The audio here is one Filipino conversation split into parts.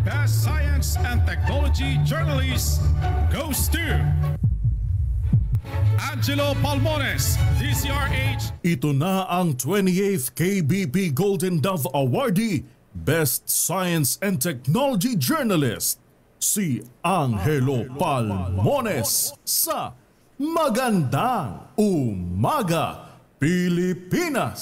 Best Science and Technology Journalist goes to Angelo Palmones, DZRH. Ito na ang 28th KBP Golden Dove Awardee, Best Science and Technology Journalist, si Angelo Palmones sa Magandang Umaga, Pilipinas!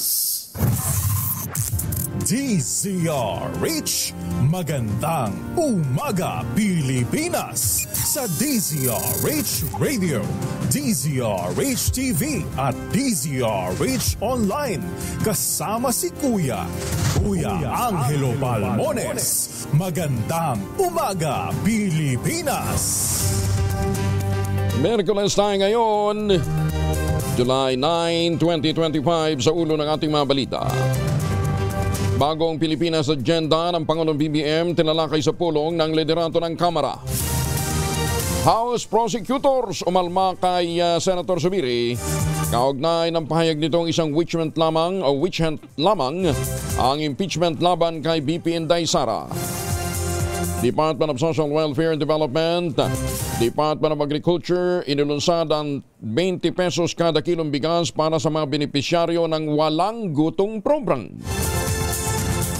DZRH, Magandang Umaga, Pilipinas! Sa DZRH Radio, DZRH TV at DZRH Online. Kasama si Kuya Angelo Palmones. Magandang Umaga, Pilipinas! Miyerkules tayo ngayon, July 9, 2025, sa ulo ng ating mga balita. Bagong Pilipinas Agenda ng Pangulong BBM tinalakay sa pulong ng liderato ng Kamara. House Prosecutors umalma kay Senator Zubiri. Kaugnay ng pahayag nitong isang witch hunt lamang ang impeachment laban kay BP Inday Sara. Department of Social Welfare and Development, Department of Agriculture, inilunsad ang 20 pesos kada kilong bigas para sa mga benepisyaryo ng walang gutong program.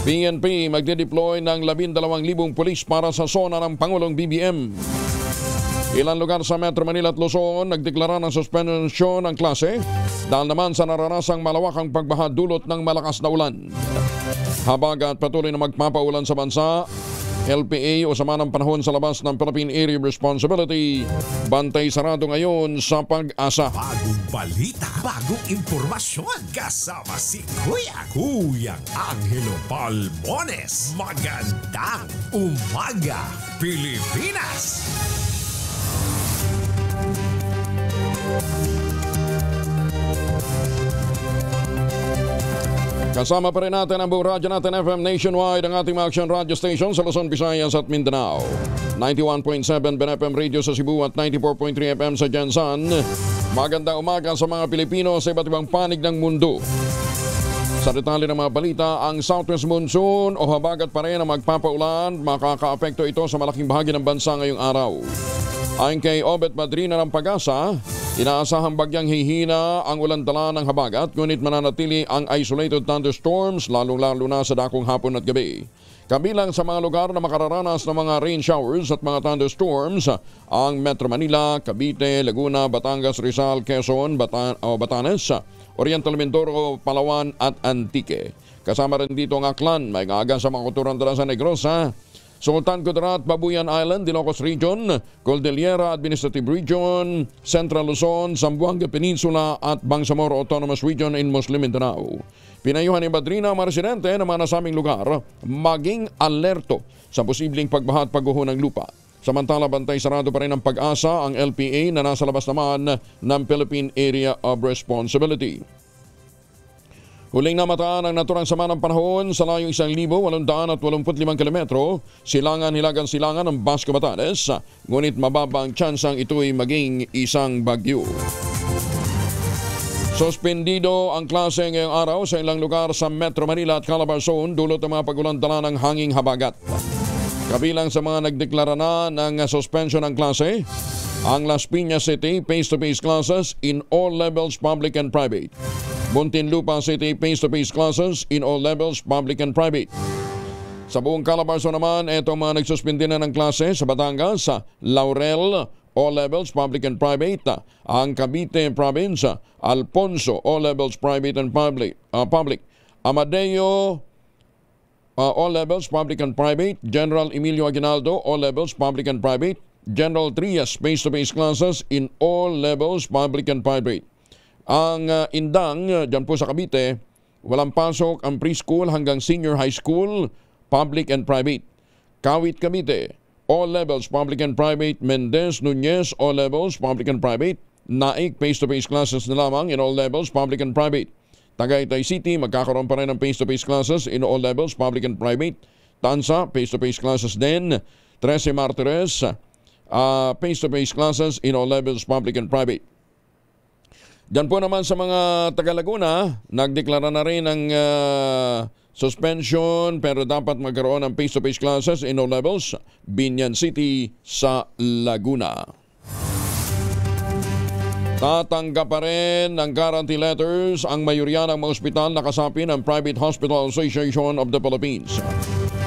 PNP magde-deploy ng 12,000 pulis para sa zona ng Pangulong BBM. Ilang lugar sa Metro Manila at Luzon nagdeklara ng suspensyon ng klase dahil naman sa naranasang malawakang pagbaha dulot ng malakas na ulan. Habang at patuloy na magpapaulan sa bansa, LPA o sama ng panahon sa labas ng Philippine Area of Responsibility, bantay sarado ngayon sa Pag-asa. Bagong balita, bagong impormasyon, kasama si Kuyang Angelo Palmones. Magandang Umaga, Pilipinas! Kasama pa rin natin ang buong radyo natin FM nationwide, ang ating mga action radio station sa Luzon, Visayas at Mindanao. 91.7 BNFM Radio sa Cebu at 94.3 FM sa Jensan. Magandang umaga sa mga Pilipino sa iba't ibang panig ng mundo. Sa detalye ng mga balita, ang Southwest Monsoon o habagat pa rin ang magpapaulan, makaka-apekto ito sa malaking bahagi ng bansa ngayong araw. Ayon kay Obet Madrina ng Pag-asa, inaasahang bagyang hihina ang ulan dala ng habagat, ngunit mananatili ang isolated thunderstorms lalong-lalo na sa dakong hapon at gabi. Kabilang sa mga lugar na makararanas ng mga rain showers at mga thunderstorms ang Metro Manila, Cavite, Laguna, Batangas, Rizal, Quezon, Batanes, Oriental Mindoro, Palawan at Antique. Kasama rin dito ang Aklan, may ngaga sa mga kuturan dala sa Negrosa, Sultan Kudarat, Babuyan Island, Ilocos Region, Cordillera Administrative Region, Central Luzon, Zamboanga Peninsula at Bangsamoro Autonomous Region in Muslim Mindanao. Pinayuhan ni Madrina ang mga residente ng mga nasaming lugar maging alerto sa posibleng pagbaha at pagguho ng lupa. Samantala, bantay sarado pa rin ang Pag-asa ang LPA na nasa labas naman ng Philippine Area of Responsibility. Huling namataan ang naturang sama ng panahon sa layong 1,885 kilometro, silangan-hilagan-silangan ng Basco Batanes, ngunit mababa ang tsansang ito'y maging isang bagyo. Suspendido ang klase ngayong araw sa ilang lugar sa Metro Manila at Calabarzon dulot ng mga pagulan dala ng hanging habagat. Kabilang sa mga nagdeklara na ng suspension ng klase, ang Las Piñas City face-to-face classes in all levels public and private. Muntinlupa City face-to-face classes in all levels public and private. Sa buong Calabarzon naman, itong mga nagsuspindi na ng klase sa Batangas, Laurel, all levels public and private. Ang Cavite Province, Alfonso, all levels private and public. Amadeo, all levels public and private. General Emilio Aguinaldo, all levels public and private. General Trias, face-to-face classes in all levels public and private. Ang Indang, dyan po sa Cavite, walang pasok ang preschool hanggang senior high school, public and private. Kawit Cavite, all levels public and private. Mendez, Nunez, all levels public and private. Naik, face-to-face classes na lamang in all levels public and private. Tagaytay City, magkakaroon pa rin ng face-to-face classes in all levels public and private. Tansa, face-to-face classes din. 13 Martires, face-to-face classes in all levels public and private. Diyan po naman sa mga taga Laguna, nagdeklara na rin ng suspension pero dapat magkaroon ng face-to-face classes in all levels, Binyan City sa Laguna. Tatanggap pa rin ng guarantee letters ang mayoriya ng mga ospital na kasapi ng Private Hospital Association of the Philippines.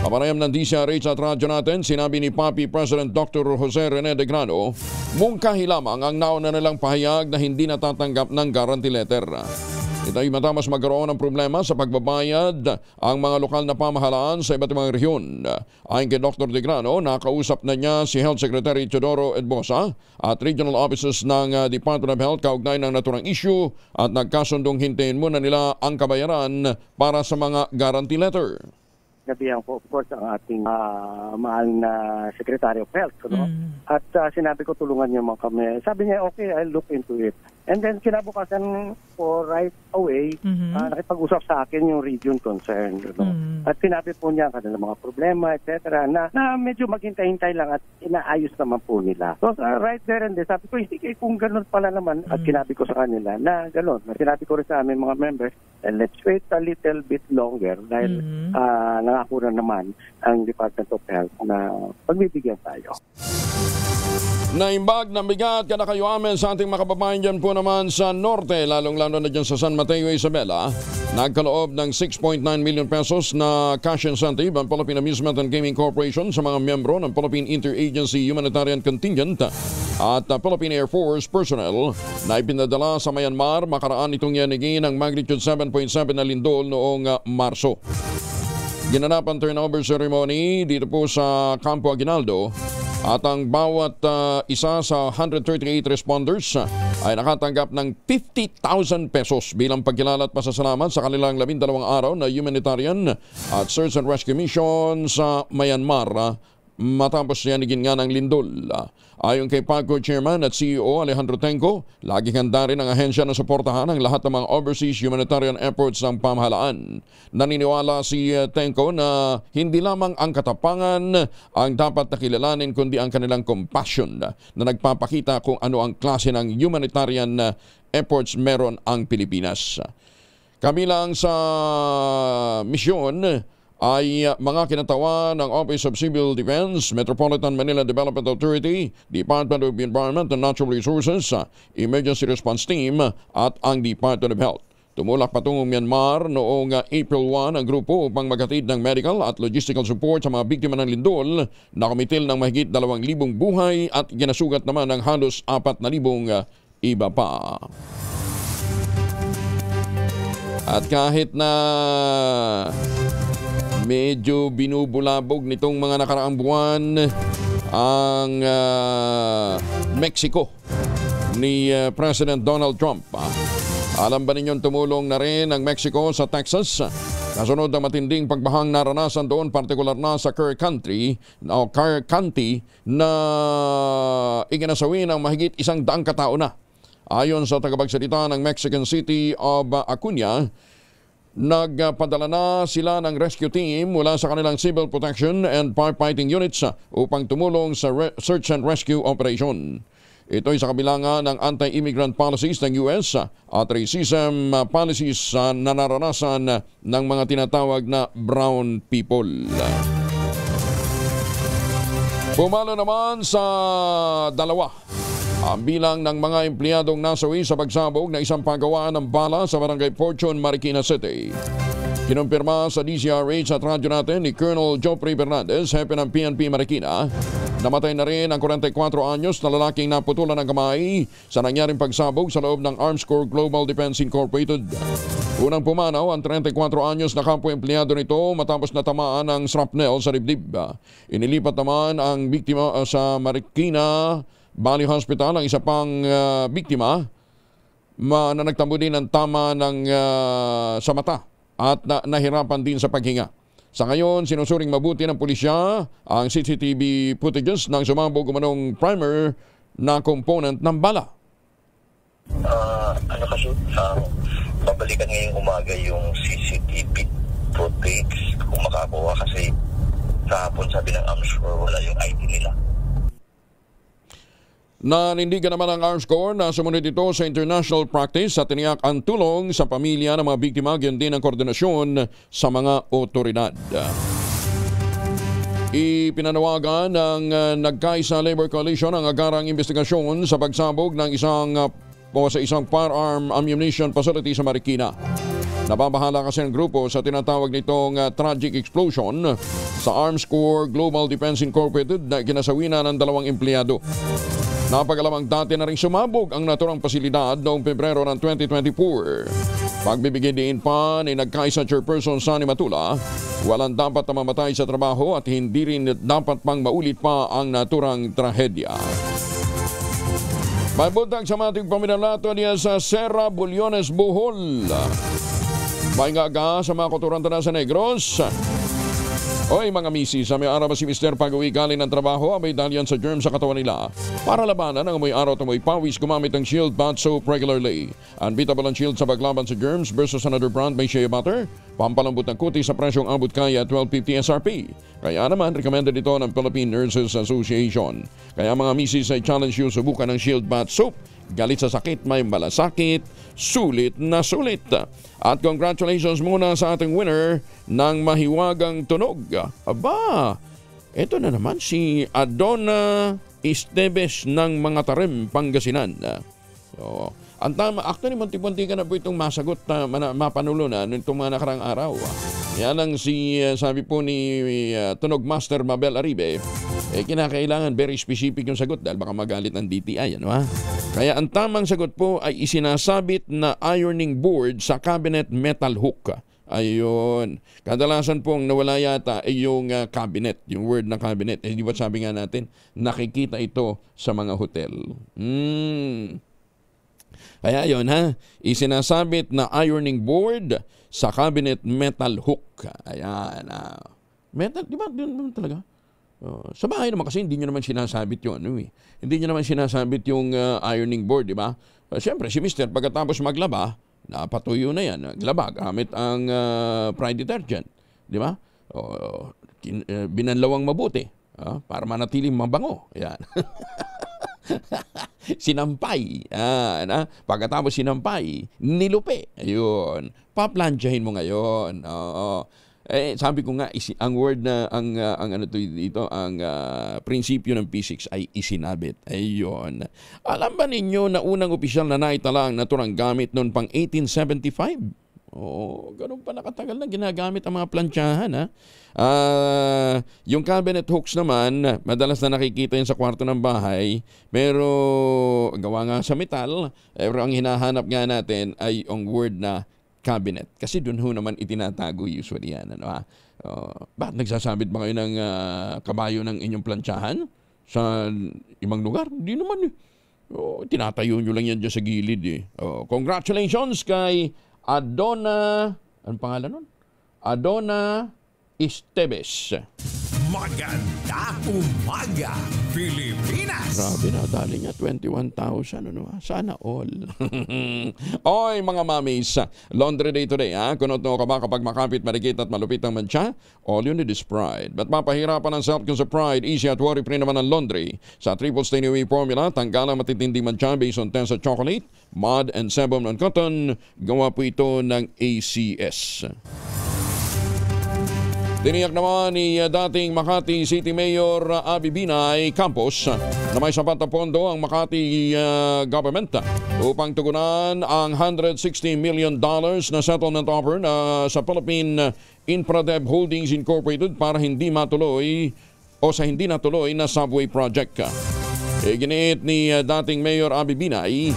Kapanayam ng DCRH at radyo natin, sinabi ni PAPI President Dr. Jose Rene De Grano, mungkahi lamang ang nauna nilang pahayag na hindi natatanggap ng guarantee letter. Ito ay matapos magkaroon ng problema sa pagbabayad ang mga lokal na pamahalaan sa iba't ibang rehiyon. Ayon kay Dr. De Grano, nakausap na niya si Health Secretary Teodoro Edbosa at regional offices ng Department of Health kaugnay ng naturang issue at nagkasundong hintayin muna nila ang kabayaran para sa mga guarantee letter. Nabihan ko, of course, ang ating mahal na Secretary of Health. No? At sinabi ko, tulungan niyo mga kami. Sabi niya, okay, I'll look into it. And then, kinabukasan po right away, nakipag-usap sa akin yung region concerned. No? At sinabi po niya kanilang mga problema, etc. Na medyo maghintay-hintay lang at inaayos naman po nila. So, right there and there, sabi ko, sige, kung ganun pala naman, at sinabi ko sa kanila na ganun. Sinabi ko rin sa aming mga members, let's wait a little bit longer dahil nangako na naman ang Department of Health na pagbibigyan tayo. Naimbag ng bigat kada kayo amin sa ating mga kababayan dyan po naman sa Norte, lalong-lalo na dyan sa San Mateo, Isabela. Nagkaloob ng 6.9 million pesos na cash incentive ang Philippine Amusement and Gaming Corporation sa mga miyembro ng Philippine Interagency Humanitarian Contingent at Philippine Air Force personnel na ipinadala sa Myanmar makaraan itong yanigi ng magnitude 7.7 na lindol noong Marso. Ginanap ang turnover ceremony dito po sa Campo Aguinaldo at ang bawat isa sa 138 responders ay nakatanggap ng 50,000 pesos bilang pagkilala at pasasalamat sa kanilang 12 araw na humanitarian at search and rescue mission sa Myanmar matapos yanigin nga ng lindol. Ayon kay PAGCOR Chairman at CEO Alejandro Tenco, laging handa rin ang ahensya na suportahan ang lahat ng mga overseas humanitarian efforts ng pamahalaan. Naniniwala si Tenco na hindi lamang ang katapangan ang dapat nakilalanin kundi ang kanilang compassion na nagpapakita kung ano ang klase ng humanitarian efforts meron ang Pilipinas. Kabilang sa misyon ay mga kinatawa ng Office of Civil Defense, Metropolitan Manila Development Authority, Department of Environment and Natural Resources, Emergency Response Team at ang Department of Health. Tumulak patungong Myanmar noong April 1 ang grupo upang maghatid ng medical at logistical support sa mga biktima ng lindol na kumitil ng mahigit 2,000 buhay at ginasugat naman ng halos 4,000 iba pa. At kahit na medyo binubulabog nitong mga nakaraang buwan ang Mexico ni President Donald Trump. Alam ba ninyong tumulong na rin ang Mexico sa Texas? Kasunod ng matinding pagbahang naranasan doon, partikular na sa Kerr County na iginasawi ng mahigit 100 katao na. Ayon sa tagapagsalita ng Mexican City of Acuña, nagpadala na sila ng rescue team mula sa kanilang civil protection and firefighting units upang tumulong sa search and rescue operation. Ito ay sa kabila ng anti-immigrant policies ng US at racism policies na naranasan ng mga tinatawag na brown people. Pumalo naman sa 2 ang bilang ng mga empleyadong nasawi sa pagsabog na isang pagawaan ng bala sa Barangay Fortune, Marikina City. Kinumpirma sa DCRH at radyo natin ni Colonel Joffrey Bernandez, hepe ng PNP Marikina. Namatay na rin ang 44 anyos na lalaking naputulan ng kamay sa nangyaring pagsabog sa loob ng Arms Corps Global Defense Incorporated. Unang pumanaw ang 34 anyos na kapwa-empleyado nito matapos natamaan ng shrapnel sa dibdib. Inilipat naman ang biktima sa Marikina Valley Hospital ang isa pang biktima na nagtambo din ng tama sa mata at nahirapan din sa paghinga. Sa ngayon, sinusuring mabuti ng pulisya ang CCTV footages ng sumabog umanong primer na component ng bala. Babalikan ngayong umaga yung CCTV footage kung makakuha kasi kahapon sabi ng Arms Corps wala yung ID nila. Nanindigan naman ang Arms Corps na sumunod ito sa international practice at tiniyak ang tulong sa pamilya ng mga biktima, gayon din ang koordinasyon sa mga otoridad. Ipinanawagan ng Nagkaisa Labor Coalition ang agarang investigasyon sa pagsabog ng isang firearm ammunition facility sa Marikina. Nababahala kasi ang grupo sa tinatawag nitong tragic explosion sa Arms Corps Global Defense Incorporated na kinasawinan ng 2 empleyado. Napagalamang dati na rin sumabog ang naturang pasilidad noong Pebrero ng 2024. Pagbibigay diin pa ni Nagkaisa Chairperson Sunny Matula, walang dapat na mamatay sa trabaho at hindi rin dapat pang maulit pa ang naturang trahedya. May buntag sa mating paminalato niya sa Serra Bulyones, Bohol. May gaga sa mga koturanta sa Negros. Oy mga misis, sa may araw si Mr. pag-uwi galing ng trabaho, may dalyan sa germ sa katawan nila. Para labanan ang amoy araw at amoy pawis, gumamit ng Shield Bath Soap regularly. Unbeatable ang Shield sa paglaban sa germs versus another brand may shea butter. Pampalambot ng kutis sa presyong abot kaya $12.50 SRP. Kaya naman, recommended ito ng Philippine Nurses Association. Kaya mga misis ay challenge you subukan ng Shield Bath Soap. Galit sa sakit, may malasakit, sulit na sulit. At congratulations muna sa ating winner ng mahiwagang tunog. Aba, ito na naman si Adona Esteves ng mga Tarim, Pangasinan. So, ang tama, actually, munti-munti ka na po itong masagot na mapanulo na itong mga nakarang araw. Yan ang sabi po ni Tunog Master Mabel Aribe, kinakailangan very specific yung sagot dahil baka magalit ng DTI. Ano, ha? Kaya ang tamang sagot po ay isinasabit na ironing board sa cabinet metal hook. Ayun. Kadalasan pong nawala yata ay yung cabinet, yung word na cabinet. Di ba sabi nga natin, nakikita ito sa mga hotel. Kaya yun ha, isinasabit na ironing board sa cabinet metal hook. Ayan. Metal, di ba? Doon talaga. Sa bahay naman kasi hindi nyo naman sinasabit yun. Hindi nyo naman sinasabit yung ironing board, di ba? Siyempre, si Mr. pagkatapos maglaba, napatuyo na yan. Naglaba gamit ang Pride detergent. Di ba? Binanlawang mabuti para manatiling mabango. Ayan. Sinampay. Pagkatapos sinampay, nilupe. Ayun. Paplansyahin mo ngayon. Sabi ko nga, ang word na, ang prinsipyo ng physics ay isinabit. Ayun. Alam ba ninyo na unang opisyal na naitala ang naturang gamit noon pang 1875? Ganun pa nakatagal na ginagamit ang mga plantsahan. Yung cabinet hooks naman, madalas na nakikita yun sa kwarto ng bahay, pero gawa nga sa metal, pero ang hinahanap nga natin ay ang word na cabinet. Kasi doon naman itinatago usually yan. Bakit nagsasabit ba kayo ng kabayo ng inyong plantsahan sa ibang lugar? Hindi naman tinatayo nyo lang yan dyan sa gilid. Congratulations kay Adona, anong pangalan nun? Adona Esteves. Magandang umaga, Pilipinas! Grabe na, dali niya 21,000. Sana all. Oy, mga mamis, laundry day today. Kung ano ka ba kapag makapit, marikit at malupit ang mancha, all you need is Pride. Ba't mapahirapan ang self-care sa Pride? Easy at worry-free naman ang laundry. Sa triple stain away formula, tanggal ang matitinding mancha based on Tensa chocolate, mud, and sebum ng cotton. Gawa po ito ng ACS. Tiniyak naman ni dating Makati City Mayor Abby Binay Campos na may sapat na pondo ang Makati government upang tugunan ang $160 million na settlement offer na sa Philippine Infradev Holdings Incorporated para hindi natuloy na subway project. Iginiit ni dating Mayor Abby Binay,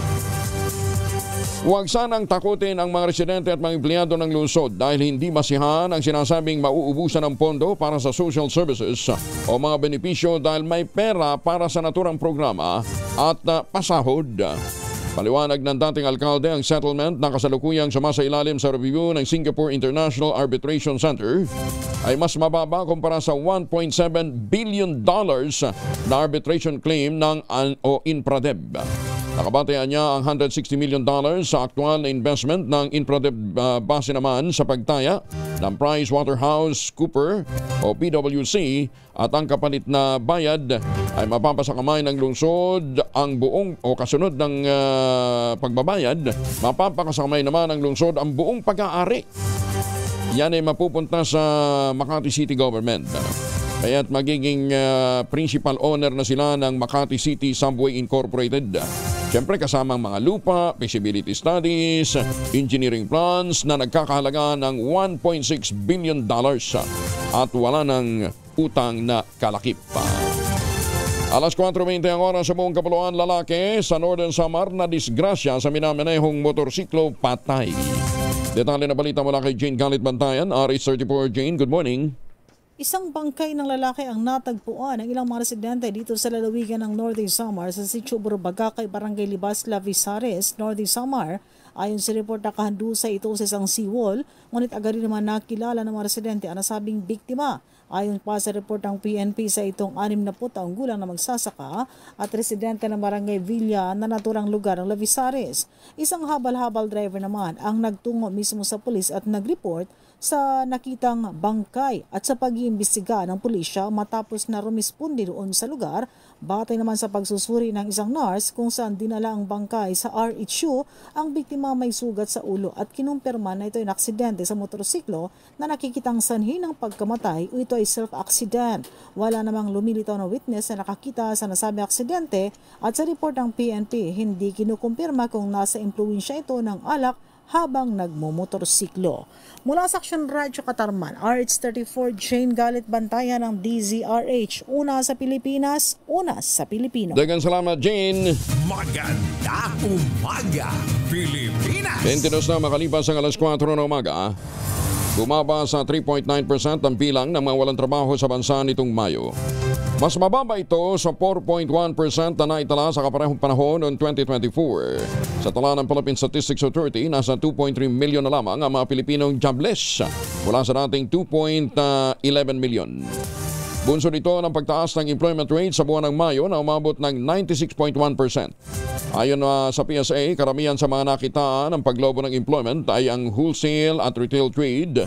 huwag sanang takutin ang mga residente at mga empleyado ng lungsod dahil hindi masihan ang sinasabing mauubusan ng pondo para sa social services o mga benepisyo dahil may pera para sa naturang programa at pasahod. Paliwanag ng dating alkalde, ang settlement na kasalukuyang sumasailalim sa review ng Singapore International Arbitration Center ay mas mababa kumpara sa $1.7 billion na arbitration claim ng Infradev. Nakabatean niya ang $160 million sa aktual na investment ng Infradev base naman sa pagtaya ng PricewaterhouseCoopers o PwC at ang kapalit na bayad ay mapapasakamay ng lungsod ang buong o kasunod ng pagbabayad, mapapakasamay naman ng lungsod ang buong pag-aari. Yan ay mapupunta sa Makati City Government. Kaya't magiging principal owner na sila ng Makati City Subway Incorporated. Siyempre kasama ang mga lupa, feasibility studies, engineering plans na nagkakahalaga ng $1.6 billion at wala ng utang na kalakip. Alas 4:20 ang oras sa buong Kapuluan, lalaki sa Northern Samar na disgrasya sa minamanehong motorsiklo patay. Detalye na balita mula kay Jane Galit Bantayan, RH34. Jane, good morning. Isang bangkay ng lalaki ang natagpuan ng ilang mga residente dito sa lalawigan ng Northern Samar sa Sitio Burbagakay, Barangay Libas, Lavisares, Northern Samar. Ayon sa report, nakahandusay ito sa isang seawall, ngunit agad rin naman nakilala ng mga residente ang nasabing biktima. Ayon pa sa report ng PNP, sa itong 60 taong gulang na magsasaka at residente ng Barangay Villa na naturang lugar ng Lavisares. Isang habal-habal driver naman ang nagtungo mismo sa pulis at nag-report sa nakitang bangkay at sa pag-iimbestiga ng pulisya matapos na rumispondi doon sa lugar. Batay naman sa pagsusuri ng isang nurse kung saan dinala ang bangkay sa RHU, ang biktima may sugat sa ulo at kinumpirma na ito ay aksidente sa motorsiklo na nakikitang sanhi ng pagkamatay o ito ay self-accident. Wala namang lumilitaw na witness na nakakita sa nasabing aksidente at sa report ng PNP, hindi kinukumpirma kung nasa impluwensya ito ng alak habang nagmumotorsiklo. Mula sa Aksyon Radyo Katarman, RH34 Jane Galit Bantayan ng DZRH. Una sa Pilipinas, una sa Pilipino. Dagang salamat, Jane. Maganda umaga, Pilipinas! 22 na makalipas ang alas 4 ng umaga. Bumaba sa 3.9% ang bilang ng mga walang trabaho sa bansa nitong Mayo. Mas mababa ito sa 4.1% na naitala sa kaparehong panahon noong 2024. Sa tala ng Philippine Statistics Authority, nasa 2.3 milyon na lamang ang mga Pilipinong jobless mula sa dating 2.11 milyon. Bunso nito ng pagtaas ng employment rate sa buwan ng Mayo na umabot ng 96.1%. Ayon sa PSA, karamihan sa mga nakitaan ng paglobo ng employment ay ang wholesale at retail trade,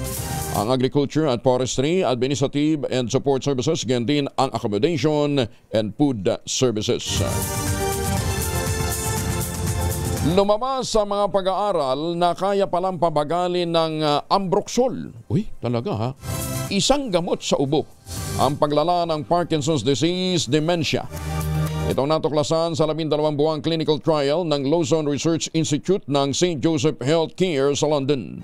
ang agriculture at forestry, administrative and support services, ganyan din ang accommodation and food services. Lumabas sa mga pag-aaral na kaya palang pabagalin ng Ambroxol. Uy, talaga ha? Isang gamot sa ubo ang paglala ng Parkinson's disease, dementia. Itong natuklasan sa 12 buwang clinical trial ng Luzon Research Institute ng St. Joseph Healthcare sa London.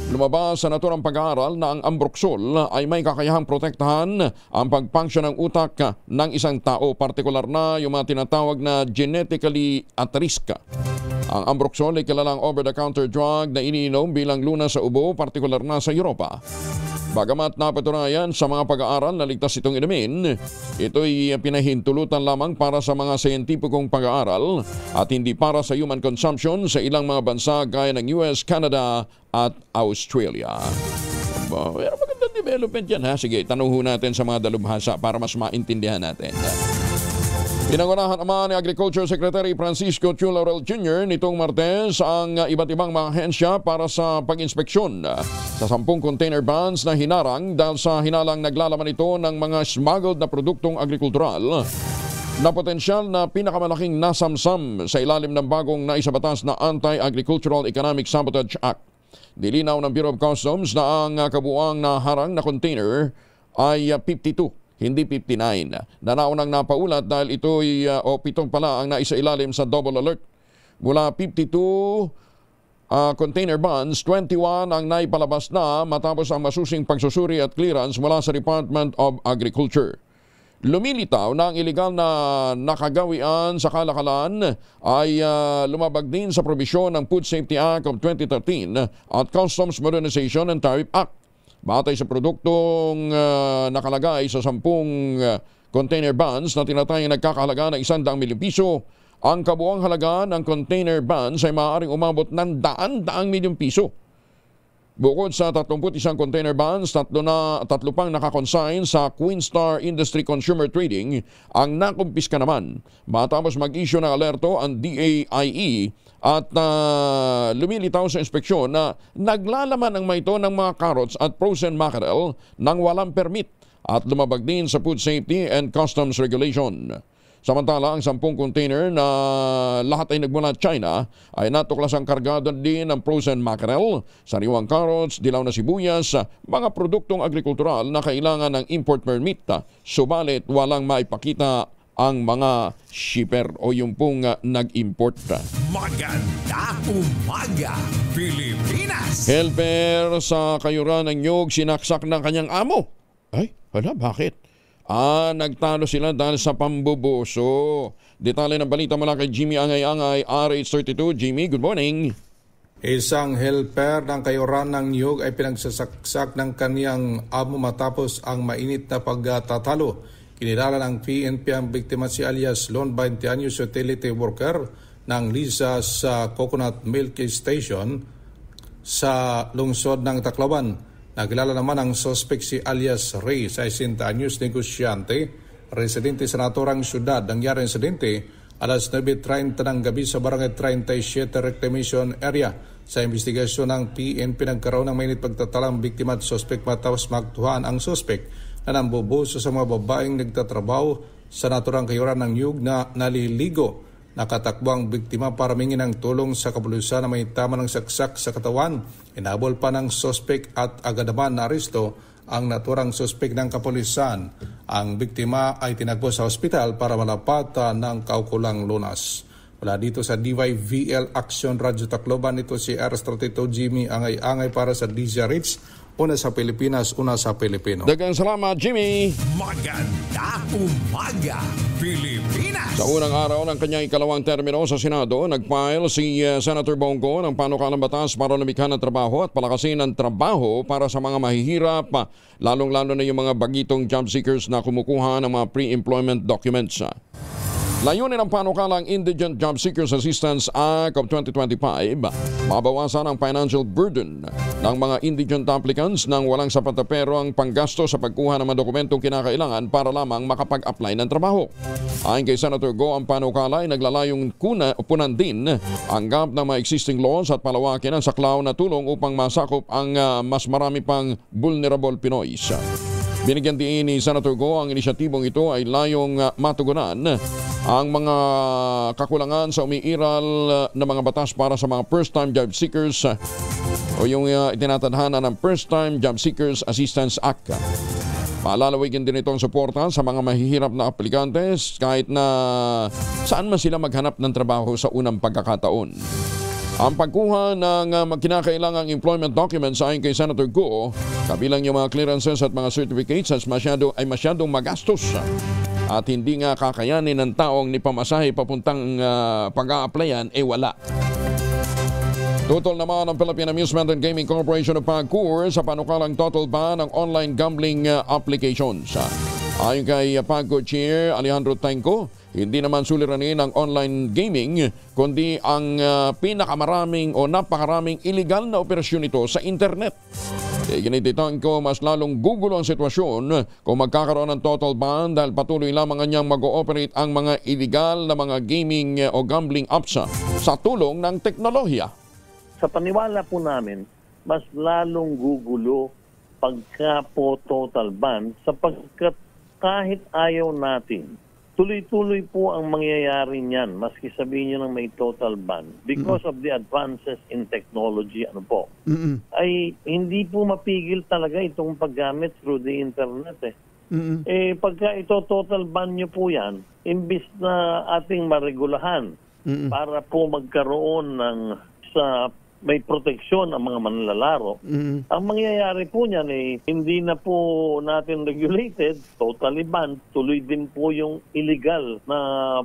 Lumabas sa naturang pag-aaral na ang Ambroxol ay may kakayahang protektahan ang pag-function ng utak ng isang tao, partikular na yung mga tinatawag na genetically at risk. Ang Ambroxol ay kilalang over-the-counter drug na iniinom bilang lunas sa ubo, partikular na sa Europa. Bagamat napatunayan sa mga pag-aaral na ligtas itong inumin, ito'y pinahintulutan lamang para sa mga siyentipikong pag-aaral at hindi para sa human consumption sa ilang mga bansa gaya ng US, Canada at Australia. Pero magandang development yan ha. Sige, tanungin natin sa mga dalubhasa para mas maintindihan natin. Pinangunahan naman ni Agriculture Secretary Francisco Chu Laurel Jr. nitong Martes ang iba't ibang mga ahensya para sa pag-inspeksyon sa 10 container vans na hinarang dahil sa hinalang naglalaman ito ng mga smuggled na produktong agrikultural na potensyal na pinakamalaking nasamsam sa ilalim ng bagong naisabatas na Anti-Agricultural Economic Sabotage Act. Nilinaw ng Bureau of Customs na ang kabuuang naharang na container ay 52. Hindi 59. Nanaunang napaulat dahil ito'y 7 pala ang naisailalim sa double alert. Mula 52 container vans, 21 ang naipalabas na matapos ang masusing pagsusuri at clearance mula sa Department of Agriculture. Lumilitaw na ang iligal na nakagawian sa kalakalan ay lumabag din sa probisyon ng Food Safety Act of 2013 at Customs Modernization and Tariff Act. Batay sa produktong nakalagay sa 10 container vans na tinatayang nagkakahalaga ng 100 milyong piso, ang kabuuang halaga ng container vans ay maaaring umabot ng 100 milyong piso. Bukod sa 31 container vans, tatlo pang nakakonsign sa Queenstar Industry Consumer Trading ang nakumpiska naman. Matapos mag-issue ng alerto ang DAIE at lumilitaw sa inspeksyon na naglalaman ang mga ito ng mga carrots at frozen mackerel nang walang permit at lumabag din sa Food Safety and Customs Regulation. Samantala, ang 10 container na lahat ay nagmula China ay natuklasang kargado din ng frozen mackerel, sariwang carrots, dilaw na sibuyas, mga produktong agrikultural na kailangan ng import permit. Subalit walang maipakita ang mga shipper o yung pong nag-import. Maganda umaga, Pilipinas! Helper sa Kayuran ng Nyug sinaksak ng kanyang amo. Ay, hala, bakit? Nagtalo sila dahil sa pambubuso. Detalye ng balita mula kay Jimmy Angay-Angay, RH32. Jimmy, good morning. Isang helper ng Kayuran ng Nyug ay pinagsasaksak ng kaniyang amo matapos ang mainit na pagtatalo. Kinilala ng PNP ang biktima si alias Lon 20 anyos utility worker ng Lisa sa Coconut Milk Station sa lungsod ng Tacloban. Nakilala naman ang suspect si alias Ray, 60 anyos, negosyante, residente sa naturang syudad. Nangyari ang insidente alas 9:30 ng gabi sa Barangay 37 Reclamation Area. Sa investigasyon ng PNP, nagkaroon ng mainit pagtatalang biktima at suspect matapos magtuhan ang suspect na nambubuso sa mga babaeng nagtatrabaho sa naturang Kayuran ng Nyug na naliligo. Nakatakbo ang biktima para mingin ng tulong sa kapulisan na may tama ng saksak sa katawan. Inabol pa ng suspect at agad naman na aresto ang naturang suspect ng kapulisan. Ang biktima ay tinagpo sa ospital para malapatan ng kaukulang lunas. Wala dito sa DYVL Action Radyo Tacloban, ito si RH32 Jimmy Angay-Angay para sa DZRH. Una sa Pilipinas, una sa Pilipino. Dagang salamat, Jimmy. Maganda umaga, Pilipinas! Sa unang araw ng kanyang ikalawang termino sa Senado, nag-file si Senator Bongo ng panukalang batas para lumikha ng trabaho at palakasin ng trabaho para sa mga mahihirap, lalong-lalo na yung mga bagitong job seekers na kumukuha ng mga pre-employment documents. Layunin ng panukalang Indigent Job Seekers Assistance Act of 2025, mabawasan ang financial burden ng mga indigent applicants nang walang sapat na pero ang panggasto sa pagkuha ng mga dokumentong kinakailangan para lamang makapag-apply ng trabaho. Ayon kay Senator Go, ang panukala ay naglalayong punan din ang gap ng mga existing laws at palawakin ang saklaw na tulong upang masakop ang mas marami pang vulnerable Pinoys. Binigyan din ni Senator Go ang inisyatibong ito ay layong matugunan ang mga kakulangan sa umiiral na mga batas para sa mga first-time job seekers o yung itinatadhana ng First-Time Job Seekers Assistance Act. Palalawigin din ito ang suporta sa mga mahihirap na aplikantes kahit na saan man sila maghanap ng trabaho sa unang pagkakataon. Ang pagkuha ng kinakailangang employment documents ayon kay Senator Go, kabilang yung mga clearances at mga certificates ay masyadong magastos at hindi nga kakayanin ng taong ni pamasahe papuntang pag-a-applyan wala. Tutol naman ang Philippine Amusement and Gaming Corporation of PAGCOR sa panukalang total ban ng online gambling applications. Ayon kay PAGCOR Chair Alejandro Tenco, hindi naman suliranin ang online gaming kundi ang pinakamaraming o napakaraming illegal na operasyon ito sa internet. Ginititan ko mas lalong gugulo ang sitwasyon kung magkakaroon ng total ban dahil patuloy lamang niyang mag-ooperate ang mga illegal na mga gaming o gambling apps sa tulong ng teknolohiya. Sa paniwala po namin, mas lalong gugulo pagka po total ban sapagkat kahit ayaw natin, tuloy-tuloy po ang mangyayari niyan, maski sabihin niyo nang may total ban. Because of the advances in technology, ay hindi po mapigil talaga itong paggamit through the internet. Pagka ito total ban niyo po yan, imbis na ating maregulahan para po magkaroon ng sa may proteksyon ang mga manlalaro. Ang mangyayari po niyan hindi na po natin regulated, totally banned, tuloy din po yung illegal na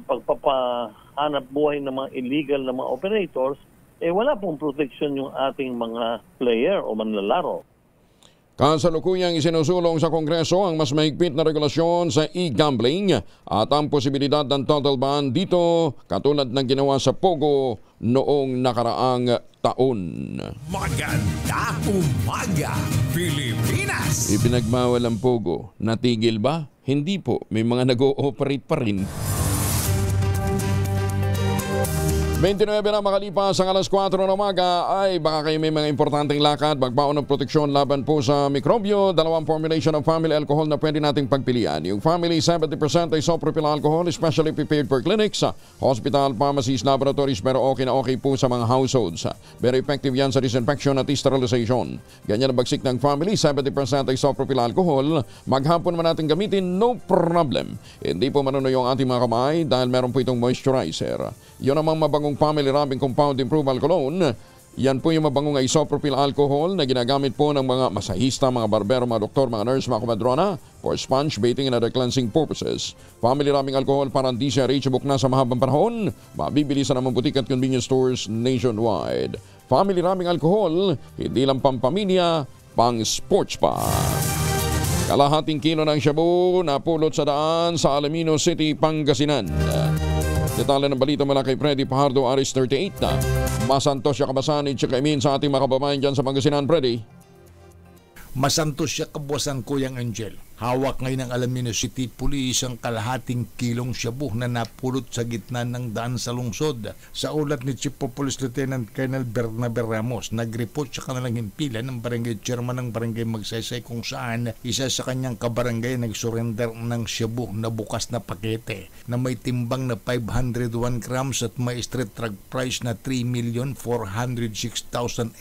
pagpapahanap buhay ng mga illegal na mga operators, wala pong proteksyon yung ating mga player o manlalaro. Kasalukuyang isinusulong sa Kongreso ang mas mahigpit na regulasyon sa e-gambling at ang posibilidad ng total ban dito katulad ng ginawa sa Pogo noong nakaraang taon. Maganda umaga, Pilipinas! Ipinagmawal ang Pogo. Natigil ba? Hindi po. May mga nag-ooperate pa rin. 29 na makalipas ang alas 4 ng umaga ay baka kayo may mga importanteng lakad, magbaon ng proteksyon laban po sa mikrobyo. Dalawang formulation ng family alcohol na pwede nating pagpilian. Yung family 70% isopropyl alcohol, especially prepared for clinics, hospital, pharmacies, laboratories, pero okay na okay po sa mga households. Very effective yan sa disinfection at sterilization. Ganyan ang bagsik ng family, 70% isopropyl alcohol. Maghapon man natin gamitin, no problem. Hindi po manunoy ang ating mga kamay dahil meron po itong moisturizer. Yun namang mabangong family rubbing compound improvement cologne. Yan po yung mabangong isopropyl alcohol na ginagamit po ng mga masahista, mga barbero, mga doktor, mga nurse, mga kumadrona for sponge bathing and other cleansing purposes. Family rubbing alcohol para hindi siya reachable na sa mahabang panahon. Mabibili sa namang butik at convenience stores nationwide. Family rubbing alcohol, hindi lang pampamilya, pang sports pa. Kalahating kilo ng shabu na pulot sa daan sa Alamino City, Pangasinan. Detalye ng balita mula kay Freddy Pajardo, Aris 38 na. Masantos siya kabasan, i-check sa ating mga kababayan dyan sa Pangasinan, Freddy. Masantos siya kabasan, Kuyang Angel. Hawak ngayon ng Alamino City Police ang kalahating kilong shabu na napulot sa gitna ng daan sa lungsod. Sa ulat ni Chief of Police Lieutenant Colonel Bernabe Ramos, nag-report sa kanilang himpilan ng barangay chairman ng barangay Magsaysay kung saan isa sa kanyang kabarangay nag-surrender ng shabu na bukas na pakete na may timbang na 501 grams at may street drug price na 3,406,800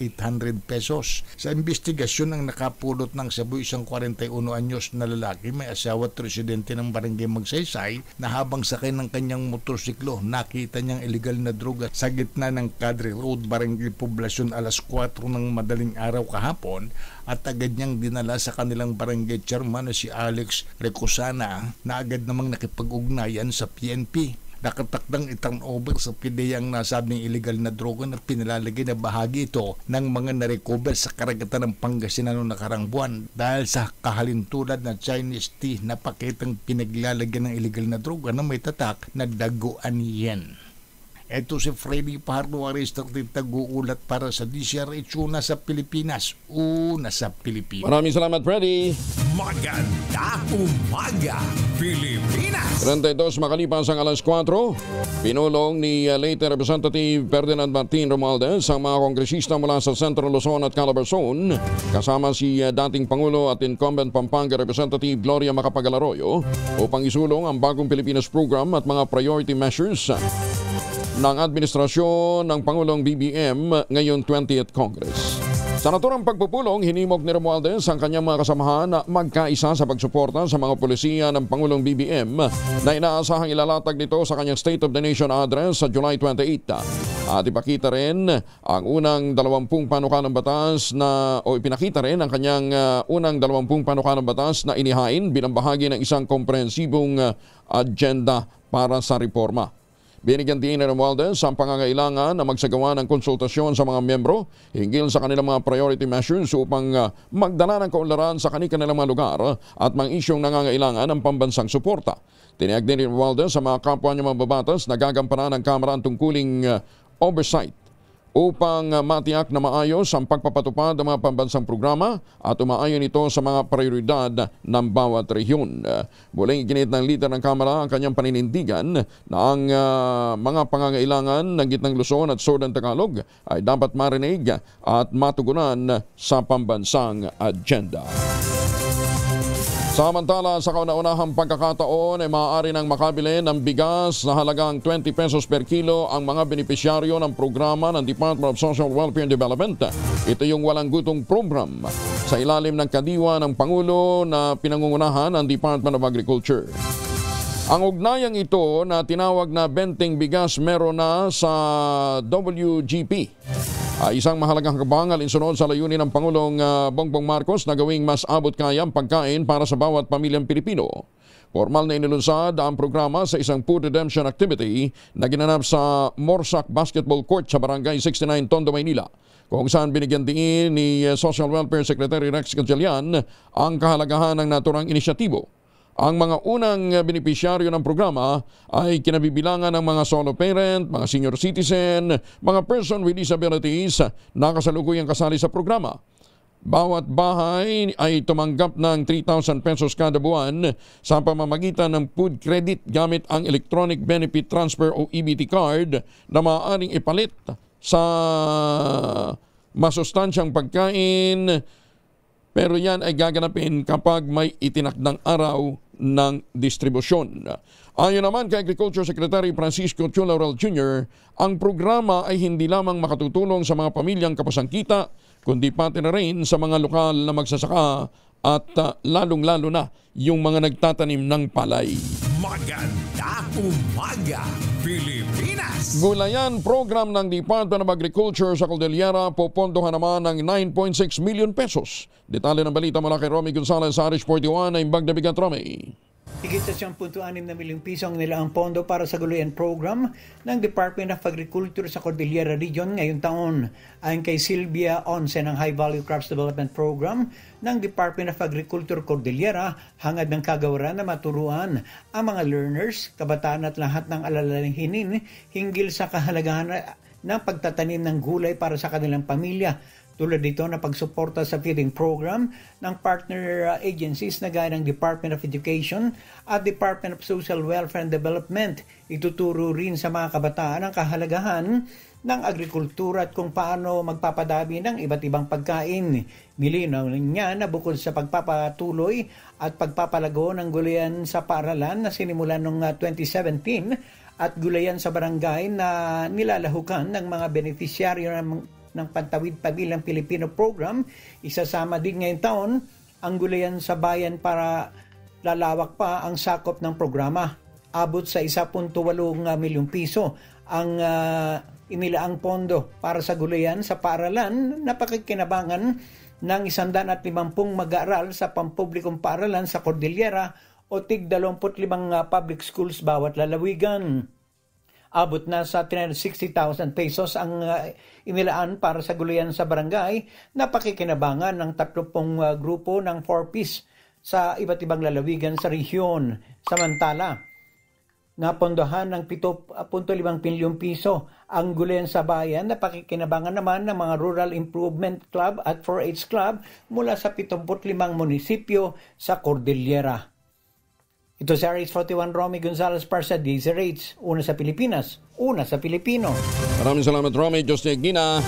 pesos. Sa investigasyon ang nakapulot ng shabu isang 41 anyos na lalaki, may asawa at residente ng barangay Magsaysay na habang sakay ng kanyang motorsiklo, nakita niyang illegal na droga sa gitna ng Cadre Road, Barangay Poblacion alas 4 ng madaling araw kahapon at agad niyang dinala sa kanilang barangay chairman na si Alex Recosana na agad namang nakipag-ugnayan sa PNP. Nakatakdang i-turnover sa PDEA ang nasabing illegal na droga na pinalalagay na bahagi ito ng mga narecover sa karagatan ng Pangasinan noong nakarang buwan dahil sa kahalintulad na Chinese tea na paketang pinaglalagyan ng illegal na droga na may tatak na daguan yen. Ito si Freddy Pajardo, Aris 38, nag-uulat para sa DCRH, una sa Pilipinas. Una sa Pilipinas. Maraming salamat, Freddy. Maganda umaga, Pilipinas! 32 makalipas ang alas 4, pinulong ni late Representative Ferdinand Martin Romualdez ang mga kongresista mula sa Central Luzon at Calabarzon kasama si dating Pangulo at incumbent Pampanga Representative Gloria Macapagal Arroyo upang isulong ang bagong Pilipinas program at mga priority measures ng administrasyon ng Pangulong BBM ngayong 20th Congress. Sa naturang pagpupulong, hinimok ni Romualdez ang kanyang mga kasamahan na magkaisa sa pagsuporta sa mga polisiya ng Pangulong BBM na inaasahang ilalatag nito sa kanyang State of the Nation address sa July 28. At ipakita rin ang unang 20 panukalang batas ipinakita rin ang kanyang unang 20 panukalang batas na inihain bilang bahagi ng isang komprehensibong agenda para sa reforma. Binigyan din ni Romualdez ang pangangailangan na magsagawa ng konsultasyon sa mga miyembro hinggil sa kanilang mga priority measures upang magdala ng kaunlaran sa kanilang mga lugar at mga isyong nangangailangan ng pambansang suporta. Tiniyag din ni Romualdez sa mga kapwa niya mababatas na gagampanan ng Kamara ang tungkuling oversight upang matiyak na maayos ang pagpapatupad ng mga pambansang programa at umaayon ito sa mga prioridad ng bawat rehiyon. Muling iginit ng leader ng Kamara ang kanyang paninindigan na ang mga pangangailangan ng Gitnang Luzon at Southern Tagalog ay dapat marinig at matugunan sa pambansang agenda. Samantala, sa kauna-unahang pagkakataon ay maaari nang makabili ng bigas na halagang 20 pesos per kilo ang mga benepisyaryo ng programa ng Department of Social Welfare and Development. Ito yung walang gutong program sa ilalim ng kadiwa ng Pangulo na pinangungunahan ng Department of Agriculture. Ang ugnayang ito na tinawag na Benteng Bigas meron na sa WGP. Isang mahalagang hakbang alinsunod sa layunin ng Pangulong Bongbong Marcos na gawing mas abot kaya ang pagkain para sa bawat pamilyang Pilipino. Formal na inilunsad ang programa sa isang food redemption activity na ginanap sa Morsac Basketball Court sa Barangay 69, Tondo, Maynila, kung saan binigyan din ni Social Welfare Secretary Rex Gatchalian ang kahalagahan ng naturang inisyatibo. Ang mga unang benepisyaryo ng programa ay kinabibilangan ng mga solo parent, mga senior citizen, mga person with disabilities na kasalukuyang kasali sa programa. Bawat bahay ay tumanggap ng 3,000 pesos kada buwan sa pamamagitan ng food credit gamit ang Electronic Benefit Transfer o EBT card na maaaring ipalit sa masustansyang pagkain, pero yan ay gaganapin kapag may itinakdang araw ng distribusyon. Ayon naman kay Agriculture Secretary Francisco Chu Laurel Jr., ang programa ay hindi lamang makatutulong sa mga pamilyang kapasangkita, kundi pati na rin sa mga lokal na magsasaka at lalong-lalo na yung mga nagtatanim ng palay. Maganda umaga, Pilipinas! Gulayan program ng Department of Agriculture sa Cordillera, popondohan naman ng 9.6 million pesos. Detalye ng balita mula kay Romy Gonzalez sa Irish 41 na Imbag na Bigat, Romy. Higit sa 10.6 na milyong piso ang nilaang pondo para sa gulayan program ng Department of Agriculture sa Cordillera Region ngayong taon. Ayon kay Sylvia Once ng High Value Crops Development Program ng Department of Agriculture Cordillera, hangad ng kagawaran na maturuan ang mga learners, kabataan at lahat ng alalahinin hinggil sa kahalagahan ng pagtatanim ng gulay para sa kanilang pamilya. Tulad dito na pagsuporta sa feeding program ng partner agencies na gaya ng Department of Education at Department of Social Welfare and Development. Ituturo rin sa mga kabataan ang kahalagahan ng agrikultura at kung paano magpapadami ng iba't ibang pagkain. Nilinaw niya na bukod sa pagpapatuloy at pagpapalago ng gulayan sa paaralan na sinimulan noong 2017 at gulayan sa barangay na nilalahukan ng mga beneficiaryo ng Pantawid Pamilyang Pilipino Program, isasama din ngayong taon ang gulayan sa bayan para lalawak pa ang sakop ng programa. Abot sa 1.8 milyong piso ang inilaang pondo para sa gulayan sa paaralan na pakikinabangan ng 150 mag-aaral sa pampublikong paaralan sa Cordillera o tig 25 public schools bawat lalawigan. Abot na sa 360,000 pesos ang inilaan para sa gulayan sa barangay na pakikinabangan ng 30 grupo ng 4-piece sa iba't ibang lalawigan sa rehiyon. Samantala, napondohan ng 7.5 milyong piso ang gulayan sa bayan na pakikinabangan naman ng mga Rural Improvement Club at 4-H Club mula sa 75 munisipyo sa Cordillera. Ito si RH41 Romy Gonzalez para sa DZRH. Una sa Pilipinas, una sa Pilipino. Maraming salamat, Romy. Diyos ni Gina.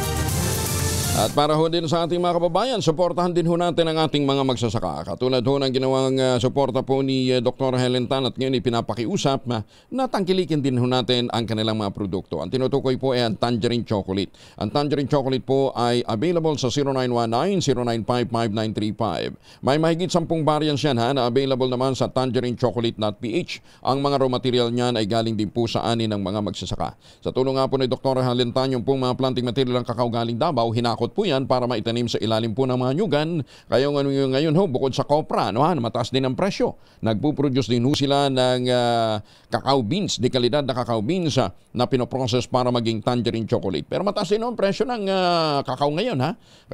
At para ho din sa ating mga kababayan, suportahan din ho natin ang ating mga magsasaka. Katulad ho ng ginawang suporta po ni Dr. Helen Tan at ngayon ipinapakiusap na tangkilikin din ho natin ang kanilang mga produkto. Ang tinutukoy po ay ang Tangerine Chocolate. Ang Tangerine Chocolate po ay available sa 0919-095-5935. May mahigit 10 variants yan na available naman sa tangerinechocolate.ph. Ang mga raw material niyan ay galing din po sa ani ng mga magsasaka. Sa tulong nga po ni Dr. Helen Tan, yung pong mga planting material ng kakao galing Davao, hinakot po yan para maitanim sa ilalim po ng mga nyugan. Kaya ngayon ho, bukod sa kopra, mataas din ang presyo. Nagpuproduce din ho sila ng cacao beans, de kalidad na cacao beans na pinoprocess para maging tangerine chocolate. Pero mataas din ang presyo ng cacao ngayon.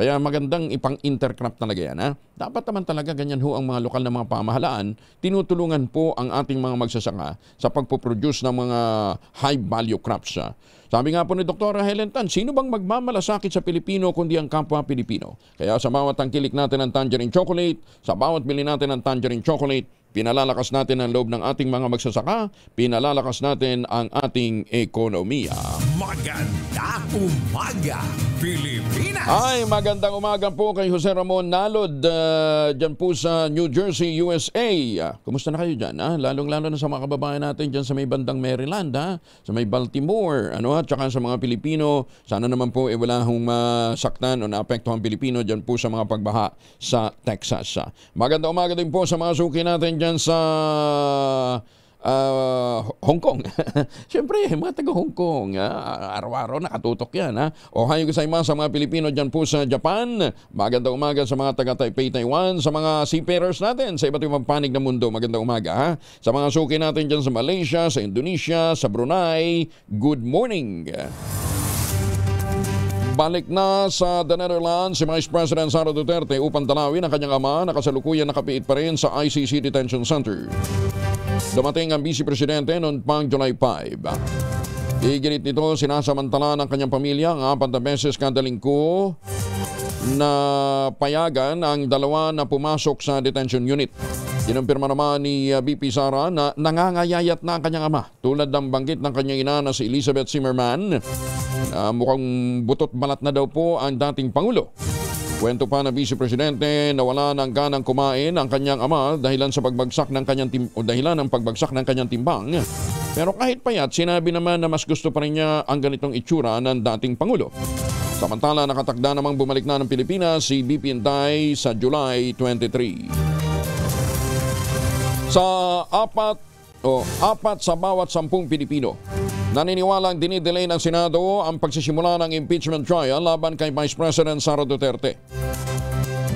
Kaya magandang ipang-intercrop talaga yan. Dapat naman talaga ganyan ho ang mga lokal na mga pamahalaan. Tinutulungan po ang ating mga magsasaka sa pagpuproduce ng mga high-value crops. Sabi nga po ni Dr. Helen Tan, sino bang magmamalasakit sa Pilipino kundi ang kapwa Pilipino? Kaya sa bawat tangkilik natin ng Tangerine Chocolate, sa bawat bili natin ng Tangerine Chocolate, pinalalakas natin ang loob ng ating mga magsasaka, pinalalakas natin ang ating ekonomiya. Maganda umaga, Pilipinas! Ay, magandang umaga po kay Jose Ramon Nalod dyan po sa New Jersey, USA. Kumusta na kayo dyan? Lalong-lalo na sa mga kababayan natin dyan sa may bandang Maryland, sa may Baltimore, at saka sa mga Pilipino. Sana naman po wala hong masaktan o naapektuhan Pilipino dyan po sa mga pagbaha sa Texas. Magandang umaga din po sa mga suki natin dyan sa Hong Kong. Siyempre, mga taga Hong Kong, araw-araw nakatutok yan. Ohayo gozaimasu sa mga Pilipino dyan po sa Japan. Magandang umaga sa mga taga Taipei, Taiwan, sa mga seafarers natin sa iba't ibang panig ng mundo. Magandang umaga. Sa mga suki natin dyan sa Malaysia, sa Indonesia, sa Brunei, good morning. Balik na sa The Netherlands si Vice President Sara Duterte upang dalawin ang kanyang ama na kasalukuyan nakapiit pa rin sa ICC Detention Center. Dumating ang Vice Presidente noon pang July 5. Iginit nito sinasamantala ng kanyang pamilya ang 4 na beses kada linggo na payagan ang dalawa na pumasok sa detention unit. Kinumpirma naman ni VP Sara na nangangayayat na ang kanyang ama tulad ng banggit ng kanyang ina na si Elizabeth Zimmerman. Mukhang butot balat na daw po ang dating Pangulo. Kwento pa na Vice Presidente na wala ng ganang kumain ang kanyang ama dahilan ng pagbagsak ng kanyang timbang. Pero kahit payat, sinabi naman na mas gusto pa rin niya ang ganitong itsura ng dating Pangulo. Samantala, nakatakda namang bumalik na ng Pilipinas si BP Inday sa July 23. Sa apat sa bawat 10 Pilipino, naniniwalang dinidelay ng Senado ang pagsisimula ng impeachment trial laban kay Vice President Sara Duterte.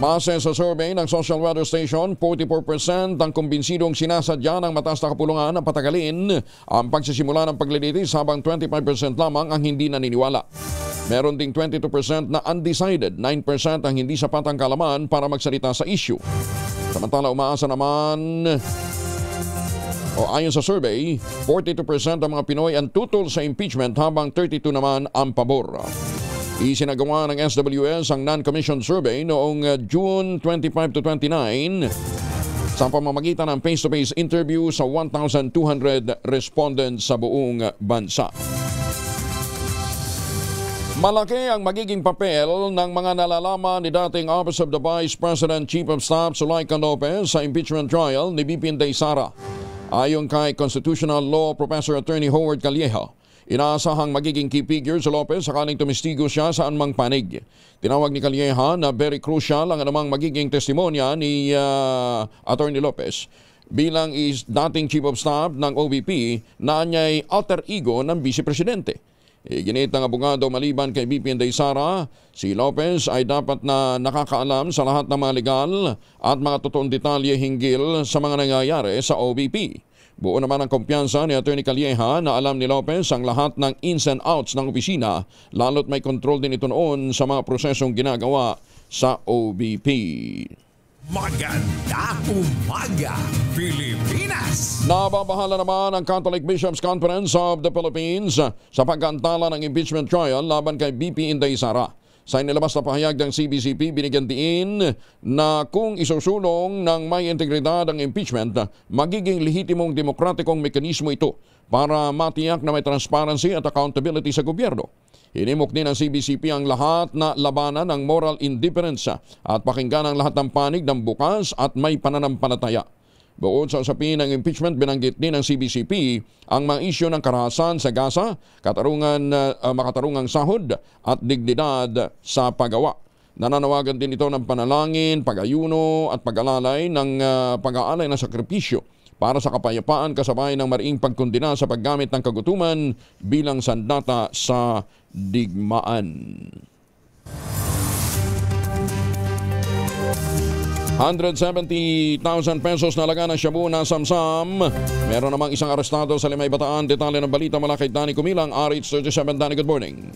Base sa survey ng Social Weather Station, 44% ang kumbinsidong sinasadya ng mataas na kapulungan na patagalin ang pagsisimula ng paglilitis habang 25% lamang ang hindi naniniwala. Meron ding 22% na undecided, 9% ang hindi sapat ang kalaman para magsalita sa issue. Samantala, umaasa naman ayon sa survey, 42% ang mga Pinoy ang tutol sa impeachment habang 32% naman ang pabor. Isinagawa ng SWS ang non-commissioned survey noong June 25 to 29 sa pamamagitan ng face-to-face interview sa 1,200 respondents sa buong bansa. Malaki ang magiging papel ng mga nalalaman ni dating Office of the Vice President Chief of Staff Zuleika Lopez sa impeachment trial ni BP Inday Sara. Ayon kay Constitutional Law Professor Attorney Howard Calleja, inaasahang magiging key figure si Lopez sakaling tumistigo siya sa anumang panig. Tinawag ni Calleja na very crucial ang anumang magiging testimonya ni Attorney Lopez bilang dating Chief of Staff ng OVP na anya'y alter ego ng Vice Presidente. Iginit ng abogado maliban kay BP Inday Sara, si Lopez ay dapat na nakakaalam sa lahat ng mga legal at mga totoong detalye hinggil sa mga nangyayari sa OVP. Buo naman ang kumpiyansa ni Attorney Calleja na alam ni Lopez ang lahat ng ins and outs ng opisina, lalo't may control din ito noon sa mga prosesong ginagawa sa OVP. Maganda umaga, Pilipinas! Nababahala naman ang Catholic Bishops' Conference of the Philippines sa pag-aantala ng impeachment trial laban kay BP Inday Sara. Sa inilabas na pahayag ng CBCP, binigyan diin na kung isusulong ng may integridad ang impeachment, magiging lehitimong demokratikong mekanismo ito para matiyak na may transparency at accountability sa gobyerno. Hinimok din ng CBCP ang lahat na labanan ng moral indifference at pakinggan ang lahat ng panig ng bukas at may pananampalataya. Bukod sa usapin ng impeachment, binanggit din ng CBCP ang mga isyu ng karahasan sa Gaza, makatarungang sahod at dignidad sa paggawa. Nananawagan din ito ng panalangin, pag-ayuno at pag-alalay ng sakripisyo para sa kapayapaan kasabay ng mariing pagkundina sa paggamit ng kagutuman bilang sandata sa digmaan. 170,000 pesos na laga ng shabu na samsam. Meron namang isang arestado sa Limay Bataan. Detalye ng balita mula kay Danny Kumilang, RH37. Danny, good morning.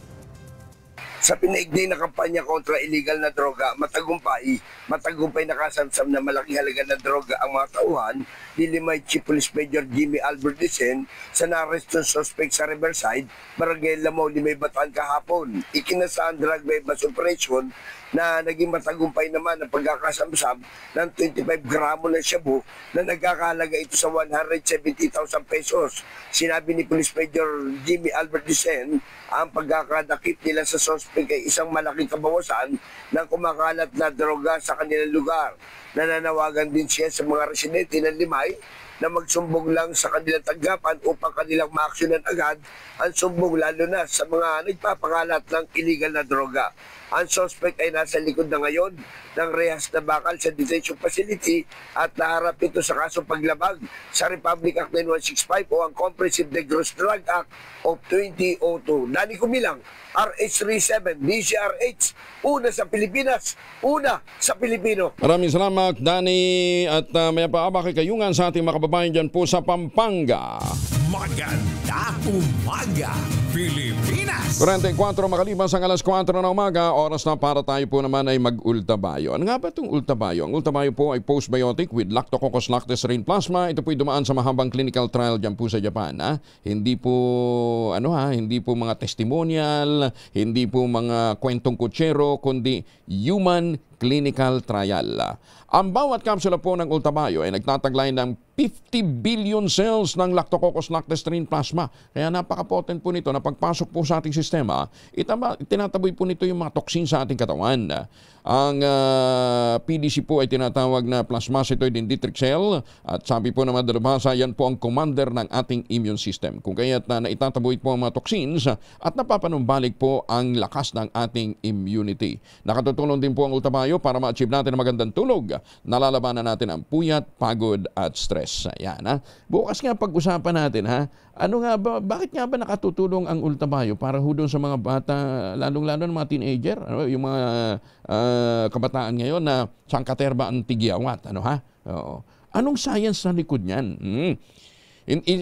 Sa pinaigday na kampanya kontra illegal na droga, matagumpay nakasamsam na malaking halaga na droga ang mga tauhan ni Limay Chief Police Major Jimmy Albert Dicen sa na-arrest ng suspect sa Riverside, Barangay Lamao, Limay Bataan kahapon. Ikinasaan drug bypass operation na naging matagumpay naman ang pagkakasamsam ng 25 gramo ng shabu na nagkakahalaga ito sa 170,000 pesos. Sinabi ni Police Major Jimmy Albert Dicen, ang pagkakadakip nila sa suspect ay isang malaking kabawasan ng kumakalat na droga sa kanilang lugar. Nananawagan din siya sa mga residente ng Limay na magsumbong lang sa kanilang tanggapan upang kanilang maaksyonan agad ang sumbong, lalo na sa mga nagpapakalat ng illegal na droga. Ang suspect ay nasa likod na ngayon ng rehas na bakal sa detention facility at naharap ito sa kasong paglabag sa Republic Act 9165 o ang Comprehensive Gross Drug Act of 2002. Dani Kumilang, RH37, DCRH, una sa Pilipinas, una sa Pilipino. Maraming salamat, Danny, at may paabaki kayungan sa ating mga kababayan dyan po sa Pampanga. Maganda umaga, Pilipinas! 44 makalipas ang alas 4 na umaga, oras na para tayo po naman ay mag-ultabayo. Ano nga ba itong ultabayo? Ang ultabayo po ay postbiotic with Lactococcus lactis-serine plasma. Ito po ay dumaan sa mahabang clinical trial dyan po sa Japan. Hindi po, hindi po mga testimonial, hindi po mga kwentong kutsero, kundi human clinical trial. Ang bawat kapsula po ng ultabayo ay nagtataglay ng 50 billion cells ng Lactococcus lactis-serine plasma. Kaya napaka-potent po nito na pagpasok po sa ating sistema, tinataboy po nito yung mga toxin sa ating katawan. Ang PDC po ay tinatawag na plasmacytoid dendritic cell at sabi po naman dalubhasa, yan po ang commander ng ating immune system. Kung kaya't naitataboy po ang mga toxins at napapanumbalik po ang lakas ng ating immunity. Nakatutulong din po ang ultabayo para ma-achieve natin ang magandang tulog. Nalalabanan natin ang puyat, pagod at stress. Ayan, bukas nga pag-usapan natin, ano nga ba, bakit nga ba nakatutulong ang ultabayo para doon sa mga bata, lalong-lalo ng mga teenager, yung mga kabataan ngayon na sangkaterba ang tigyawat, Oo. Anong science sa likod niyan?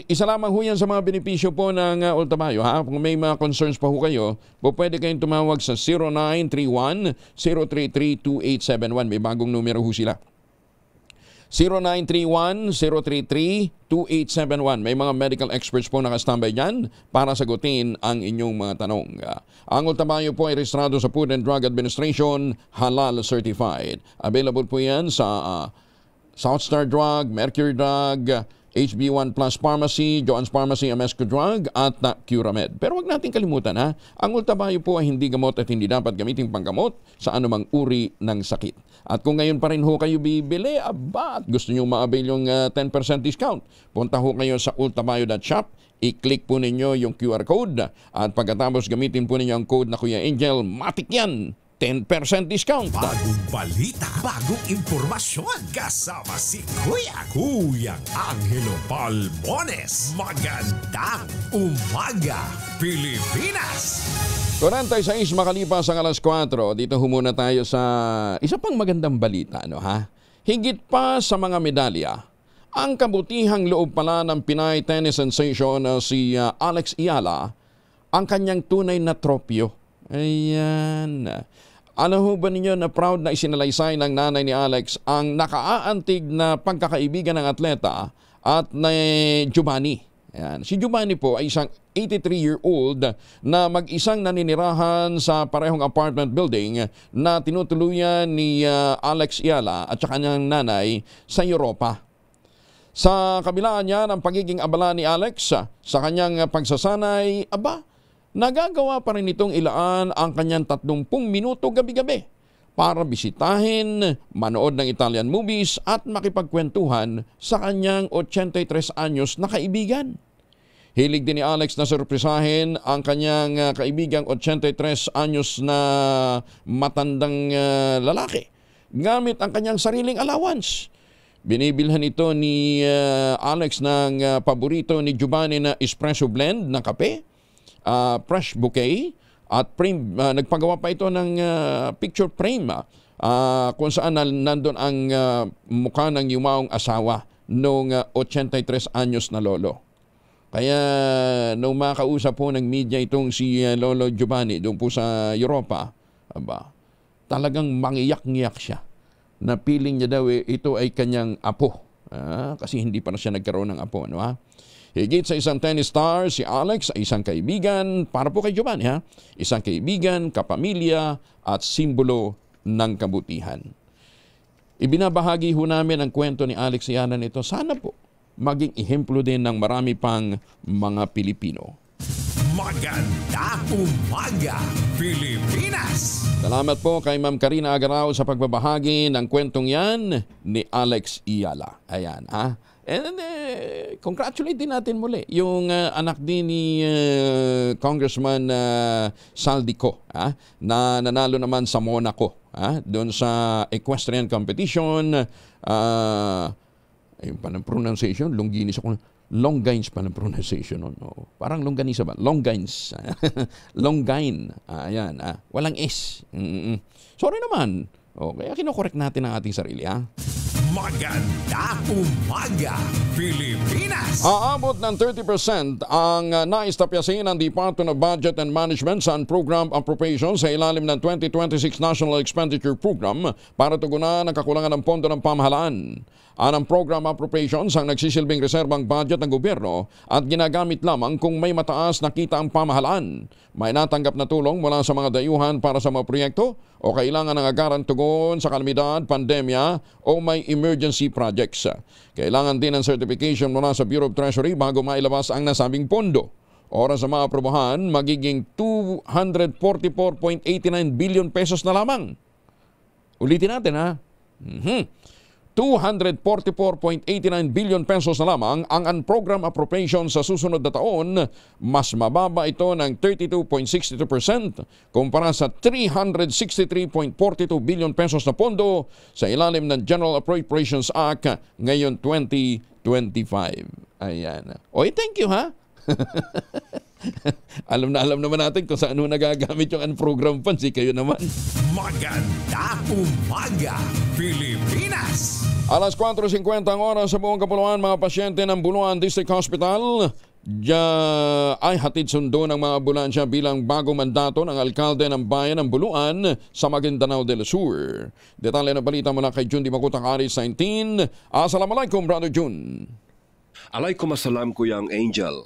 Isa lamang ho yan sa mga benepisyo po ng ultabayo. Kung may mga concerns pa ho kayo, pwede kayong tumawag sa 0931-033-2871. May bagong numero ho sila. 0931-033-2871. May mga medical experts po nakastambay dyan para sagutin ang inyong mga tanong. Ang ultabayo po ay rehistrado sa Food and Drug Administration, halal certified. Available po yan sa Southstar Drug, Mercury Drug, HB1 Plus Pharmacy, Joann's Pharmacy, Amesco Drug at Curamed. Pero wag natin kalimutan ang ultabayo po ay hindi gamot at hindi dapat gamitin panggamot sa anumang uri ng sakit. At kung ngayon pa rin ho kayo bibili, at gusto nyo ma-avail yung 10% discount, punta ho kayo sa ultabayo.shop, i-click po ninyo yung QR code at pagkatapos gamitin po ninyo ang code na Kuya Angel, matik yan! 10% discount. Bagong balita, bagong impormasyon. Kasama si Kuyang Angelo Palmones. Magandang umaga, Pilipinas! 46 makalipas ang alas 4. Dito humuna tayo sa isa pang magandang balita. Higit pa sa mga medalya, ang kabutihang loob pala ng Pinay tennis sensation si Alex Eala, ang kanyang tunay na tropyo. Ayan. Ano ho ba ninyo na proud na isinalaysay ng nanay ni Alex ang nakaaantig na pagkakaibigan ng atleta at ni Giovanni. Ayan. Si Giovanni po ay isang 83-year-old na mag-isang naninirahan sa parehong apartment building na tinutuluyan ni Alex Eala at saka kanyang nanay sa Europa. Sa kabila niya ng pagiging abala ni Alex sa kanyang pagsasanay, nagagawa pa rin itong ilaan ang kanyang 30 minuto gabi-gabi para bisitahin, manood ng Italian movies at makipagkwentuhan sa kanyang 83 anyos na kaibigan. Hilig din ni Alex na sorpresahin ang kanyang kaibigang 83 anyos na matandang lalaki gamit ang kanyang sariling allowance. Binibilhan ito ni Alex ng paborito ni Giovanni na espresso blend ng kape, fresh bouquet at nagpagawa pa ito ng picture frame kung saan nandun ang mukha ng yumaong asawa noong 83 anyos na lolo. Kaya nung makausap po ng media itong si Lolo Giovanni doon po sa Europa, talagang mangiyak-ngiyak siya na feeling niya daw ito ay kanyang apo. Kasi hindi pa na siya nagkaroon ng apo. Higit sa isang tennis star, si Alex ay isang kaibigan, para po kay Giovanni, isang kaibigan, kapamilya at simbolo ng kabutihan. Ibinabahagi ho namin ang kwento ni Alex Eala nito. Sana po maging ehemplo din ng marami pang mga Pilipino. Maganda umaga, Pilipinas! Salamat po kay Ma'am Karina Agarao sa pagbabahagi ng kwentong yan ni Alex Eala. Ayan, And congratulate din natin muli yung anak din ni Congressman Saldico na nanalo naman sa Monaco doon sa equestrian competition. Ayun pa ng pronunciation, Longines pa ng pronunciation. No? Parang longganisa ba? Longines. Longine. Ayan. Walang S. Sorry naman. Kaya kinokorek natin ang ating sarili. Maganda umaga, Pilipinas! Aabot ng 30% ang naistapyasin ng Department of Budget and Management sa Program Appropriations sa ilalim ng 2026 National Expenditure Program para tugunan ang kakulangan ng pondo ng pamahalaan. Ang Program Appropriations ang nagsisilbing reserbang budget ng gobyerno at ginagamit lamang kung may mataas na kita ang pamahalaan. May natanggap na tulong mula sa mga dayuhan para sa mga proyekto o kailangan ng agarang tugon sa kalamidad, pandemya o may emergency projects. Kailangan din ng certification mula sa Bureau of Treasury bago mailabas ang nasabing pondo. Oras sa maaprobahan, magiging 244.89 billion pesos na lamang. Ulitin natin 244.89 billion pesos na lamang ang unprogram appropriation sa susunod na taon. Mas mababa ito ng 32.62% kumpara sa 363.42 billion pesos na pondo sa ilalim ng General Appropriations Act ngayon 2025. Ayan. Oy, thank you alam naman natin kung saan nagagamit yung unprogram funds. Kayo naman. Maganda umaga, Pilipinas! Alas 4:50 ang oras sa buong Kapuluan. Mga pasyente ng Buluan District Hospital ay hatid sundo ng mga ambulansya bilang bagong mandato ng alkalde ng bayan ng Buluan sa Maguindanao del Sur. Detalye ng balita mula kay Jun Di Makuta, Aris 19. Assalamualaikum, Brother Jun. Alaikum assalam, Kuyang Angel.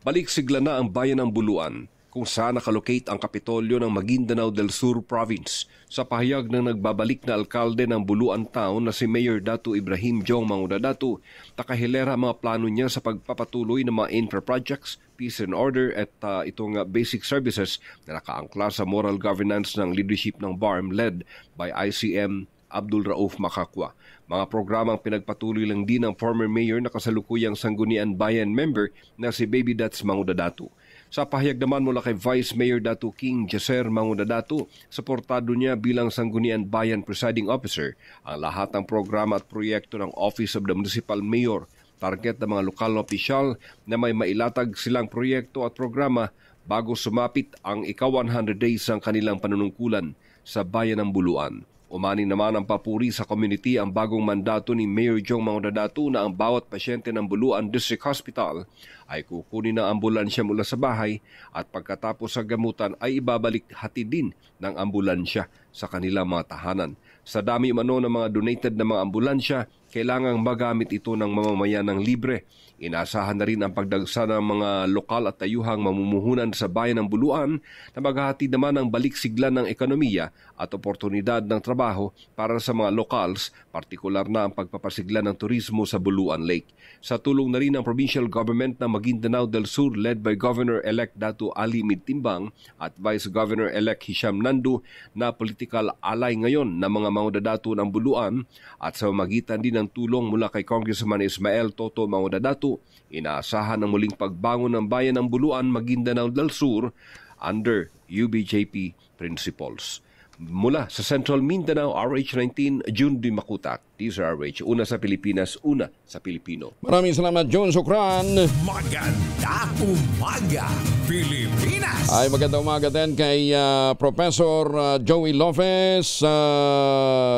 Balik sigla na ang bayan ng Buluan kung saan nakalocate ang Kapitolyo ng Maguindanao del Sur Province sa pahayag ng nagbabalik na alkalde ng Buluan Town na si Mayor Datu Ibrahim Jong Mangudadatu. Takahilera mga plano niya sa pagpapatuloy ng mga infra projects, peace and order at itong basic services na nakaangkla sa moral governance ng leadership ng BARM led by ICM Abdul Rauf Makakwa. Mga programang pinagpatuloy lang din ng former mayor na kasalukuyang Sanggunian Bayan member na si Baby Dats Mangudadatu. Sa pahayag naman mula kay Vice Mayor Datu King Jaser Mangudadatu, suportado niya bilang Sanggunian Bayan Presiding Officer ang lahat ng programa at proyekto ng Office of the Municipal Mayor. Target ng mga lokal na opisyal na may mailatag silang proyekto at programa bago sumapit ang ika-100 days ng kanilang panunungkulan sa bayan ng Buluan. Umani naman ang papuri sa community ang bagong mandato ni Mayor Jong Mangudadatu na ang bawat pasyente ng Buluan District Hospital ay kukunin ng ambulansya mula sa bahay at pagkatapos sa gamutan ay ibabalik hatid din ng ambulansya sa kanilang mga tahanan. Sa dami umano ng mga donated na mga ambulansya, kailangang magamit ito ng mamamayan ng libre. Inaasahan na rin ang pagdagsa ng mga lokal at tayuhang mamumuhunan sa bayan ng Buluan na maghahatid naman ng balik-sigla ng ekonomiya at oportunidad ng trabaho para sa mga locals, partikular na ang pagpapasigla ng turismo sa Buluan Lake. Sa tulong na rin ng provincial government ng Maguindanao del Sur led by Governor-elect Datu Ali Midtimbang at Vice Governor-elect Hisham Nandu na political ally ngayon ng mga Mangudadatu ng Buluan at sa magitan din ng tulong mula kay Congressman Ismael Toto Mangudadatu, inaasahan ang muling pagbangon ng bayan ng Buluan, Maguindanao del Sur under UBJP principles. Mula sa Central Mindanao, RH19, Jun Di Makutak. DZRH, una sa Pilipinas, una sa Pilipino. Maraming salamat, Jun. Sukran. Maganda umaga, Pilipinas! Ay maganda umaga din kay Professor Joey Lopez.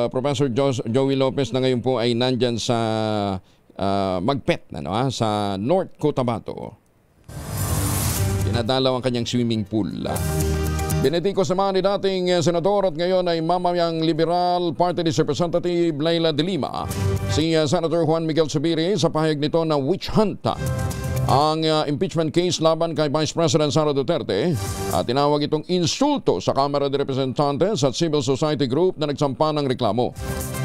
Professor Joey Lopez na ngayon po ay nandyan sa Magpet sa North Cotabato. Dinadalaw ang kanyang swimming pool. Binitiko sa mga ni dating senador at ngayon ay mamayang Liberal Party List Representative Leila de Lima, si Senator Juan Miguel Zubiri sa pahayag nito na witch hunt ang impeachment case laban kay Vice President Sara Duterte at tinawag itong insulto sa Kamara de Representantes at civil society group na nagsampa ng reklamo.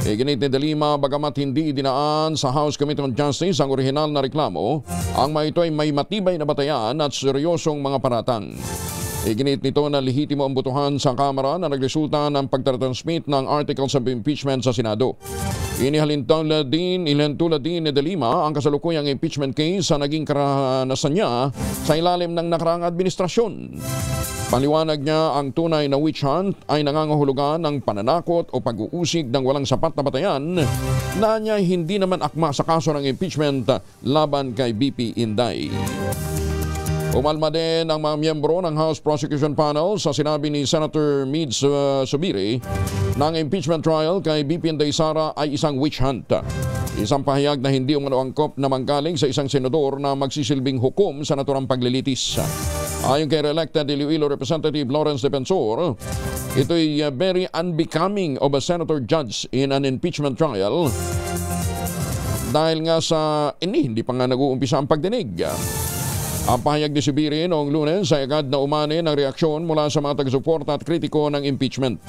Iginit ni de Lima bagamat hindi dinaan sa House Committee on Justice ang orihinal na reklamo, ang mga ito ay may matibay na batayan at seryosong mga paratang. Iginit nito na lehitimo ang botohan sa Kamara na nagresulta ng pagtatransmit ng articles of impeachment sa Senado. Inihintulad din ni De Lima ang kasalukuyang impeachment case sa naging karanasan niya sa ilalim ng nakaraang administrasyon. Paliwanag niya ang tunay na witch hunt ay nangangahulugan ng pananakot o pag-uusig ng walang sapat na batayan na niya hindi naman akma sa kaso ng impeachment laban kay BP Inday. Umalma din ang mga miyembro ng House Prosecution Panel sa sinabi ni Senator Migs Zubiri na ang impeachment trial kay BP Inday Sara ay isang witch hunt. Isang pahayag na hindi umano angkop na manggaling sa isang senador na magsisilbing hukom sa naturang paglilitis. Ayon kay re-elected Iloilo Representative Lawrence Defensor, ito'y very unbecoming of a senator judge in an impeachment trial dahil nga sa hindi pa nga nag-uumpisa ang pagdinig. Ang pahayag ni Zubiri noong Lunes ay agad na umani ng reaksyon mula sa mga taga-suporta at kritiko ng impeachment.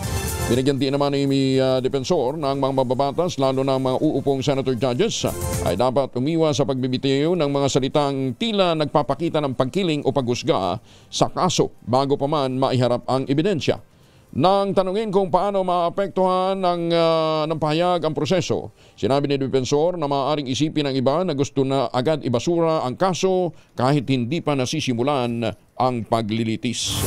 Binigyan din naman ni Defensor ng mga mababatas lalo na mga uupong senator judges ay dapat umiwas sa pagbibitiw ng mga salitang tila nagpapakita ng pagkiling o paghusga sa kaso bago pa man maiharap ang ebidensya. Nang tanungin kung paano maapektuhan ng pahayag ang proseso, sinabi ni Defensor na maaaring isipin ng iba na gusto na agad ibasura ang kaso kahit hindi pa nasisimulan ang paglilitis.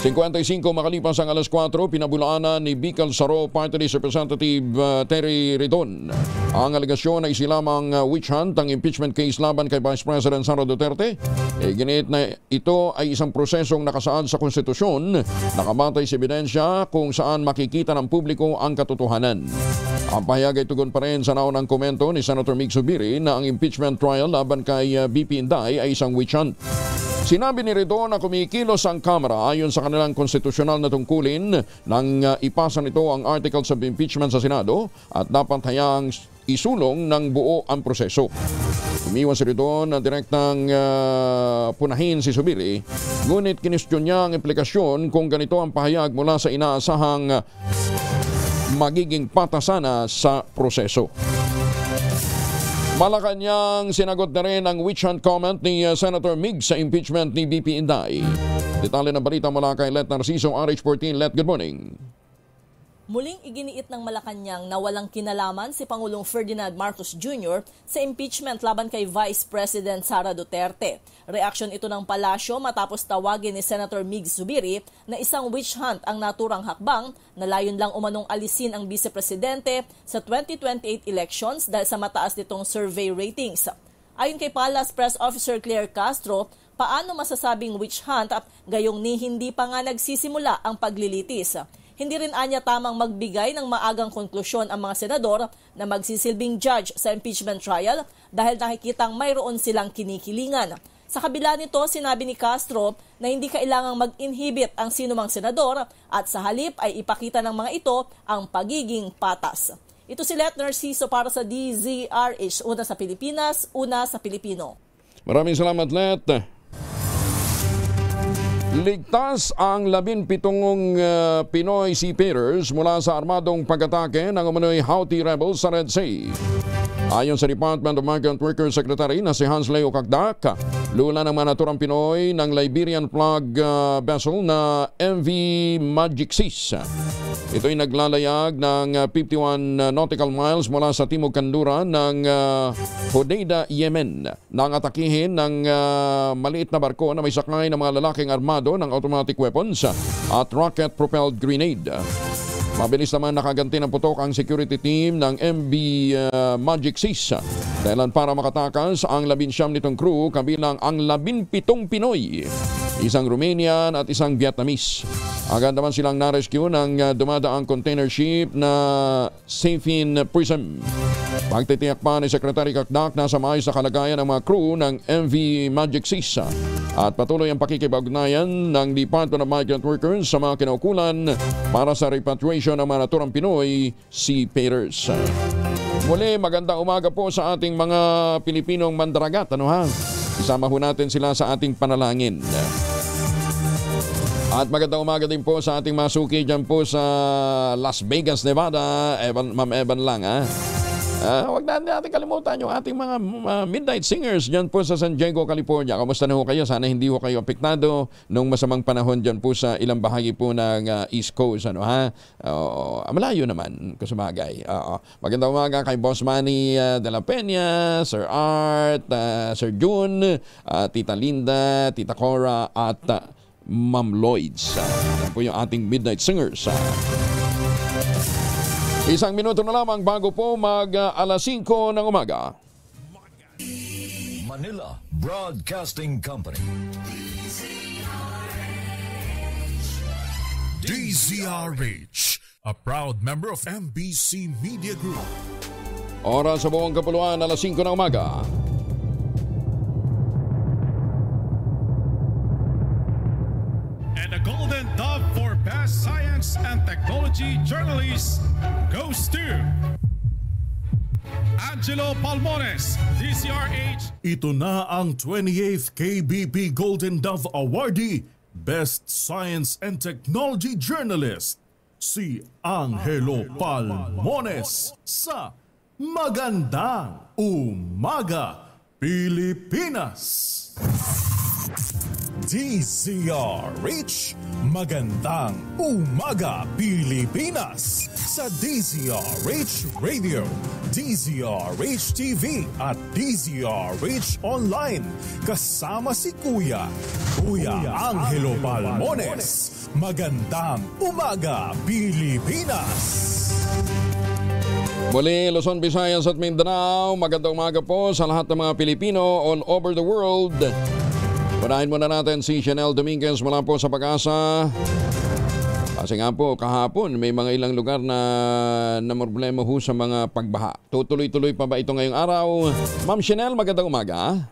55 makalipas ang alas 4, pinabulaanan ni Bicol Saro Party List Representative Terry Ridon ang alegasyon na isilamang witch hunt ang impeachment case laban kay Vice President Sara Duterte. Ginit na ito ay isang prosesong nakasaad sa konstitusyon, nakabatay sa ebidensya kung saan makikita ng publiko ang katotohanan. Ang pahayag ay tugon pa rin sa naunang komento ni Senator Migs Zubiri na ang impeachment trial laban kay BP Inday ay isang witch hunt. Sinabi ni Ridon na kumikilos ang Kamara ayon sa kanilang konstitusyonal na tungkulin nang ipasa nito ang articles of impeachment sa Senado at dapat hayaang isulong ng buo ang proseso. Umiwas si Ridon na direktang punahin si Zubiri, ngunit kinestyon niya ang implikasyon kung ganito ang pahayag mula sa inaasahang magiging patasana sa proseso. Malacanang sinagot na rin ang witch hunt comment ni Senator Migs sa impeachment ni BP Inday. Detalye ng balita mula kay Let Narciso, RH14. Let, good morning. Muling iginiit ng Malacanang na walang kinalaman si Pangulong Ferdinand Marcos Jr. sa impeachment laban kay Vice President Sara Duterte. Reaksyon ito ng palasyo matapos tawagin ni Senator Migs Zubiri na isang witch hunt ang naturang hakbang na layon lang umanong alisin ang Vice-Presidente sa 2028 elections dahil sa mataas nitong survey ratings. Ayon kay Palace Press Officer Claire Castro, paano masasabing witch hunt at gayong ni hindi pa nga nagsisimula ang paglilitis? Hindi rin anya tamang magbigay ng maagang konklusyon ang mga senador na magsisilbing judge sa impeachment trial dahil nakikitang mayroon silang kinikilingan. Sa kabila nito, sinabi ni Castro na hindi kailangang mag-inhibit ang sinumang senador at sa halip ay ipakita ng mga ito ang pagiging patas. Ito si Let Narciso para sa DZRH, una sa Pilipinas, una sa Pilipino. Maraming salamat, Let. Ligtas ang 17 Pinoy seafarers mula sa armadong pag-atake ng umano'y Houthi rebels sa Red Sea. Ayon sa Department of Migrant Workers Secretary na si Hans Leo Cagdac, lula ng mga naturang Pinoy ng Liberian flag vessel na MV Magic Seas. Ito'y naglalayag ng 51 nautical miles mula sa timog kanluran ng Hodeida, Yemen, nang atakihin ng maliit na barko na may sakay ng mga lalaking armado ng automatic weapons at rocket-propelled grenade. Mabilis naman nakaganti ng putok ang security team ng MV Magic Seas dahilan para makatakas ang 19 nitong crew kabilang ang 17 Pinoy, isang Romanian at isang Vietnamese. Agad naman silang na-rescue ng dumadaang container ship na Safin Prism. Pagtitiyak pa ni Secretary Cagdac na sa maayos na kalagayan ng mga crew ng MV Magic Seas at patuloy ang pakikipag-ugnayan ng Department of Migrant Workers sa mga kinaukulan para sa repatriation ng mga naturang Pinoy seafarers. Muli, magandang umaga po sa ating mga Pilipinong mandaragat. Ano ha? Isama ho natin sila sa ating panalangin. At magandang umaga din po sa ating masuki dyan po sa Las Vegas, Nevada. Ma'am Evan lang ha. Huwag natin kalimutan yung ating mga midnight singers dyan po sa San Diego, California. Kamusta na ho kayo? Sana hindi ho kayo apektado nung masamang panahon dyan po sa ilang bahagi po ng East Coast. Malayo naman, kusumagay. Magandang umaga kay Boss Manny de la Peña, Sir Art, Sir June, Tita Linda, Tita Cora, at Ma'am Lloyds. Yan po yung ating midnight singers. Isang minuto na lamang bago po alas 5 ng umaga. Manila Broadcasting Company. DZRH, a proud member of MBC Media Group. Oras sa buong kapuluan, alas 5 ng umaga. And the Golden Dove for Best Science and Technology Journalist goes to Angelo Palmones, DZRH. Ito na ang 28th KBP Golden Dove Awardee, Best Science and Technology Journalist, si Angelo Palmones sa Magandang Umaga, Pilipinas. DZRH, Magandang Umaga, Pilipinas. Sa DZRH Radio, DZRH TV at DZRH Online. Kasama si Kuya Angelo Palmones. Magandang Umaga, Pilipinas. Muli, Luzon, Visayas at Mindanao, magandang umaga po sa lahat ng mga Pilipino all over the world. Unahin muna natin si Chanel Dominguez mula po sa Pag-asa. Kasi nga po, kahapon may mga ilang lugar na problema ho sa mga pagbaha. Tutuloy-tuloy pa ba ito ngayong araw? Ma'am Chanel, magandang umaga.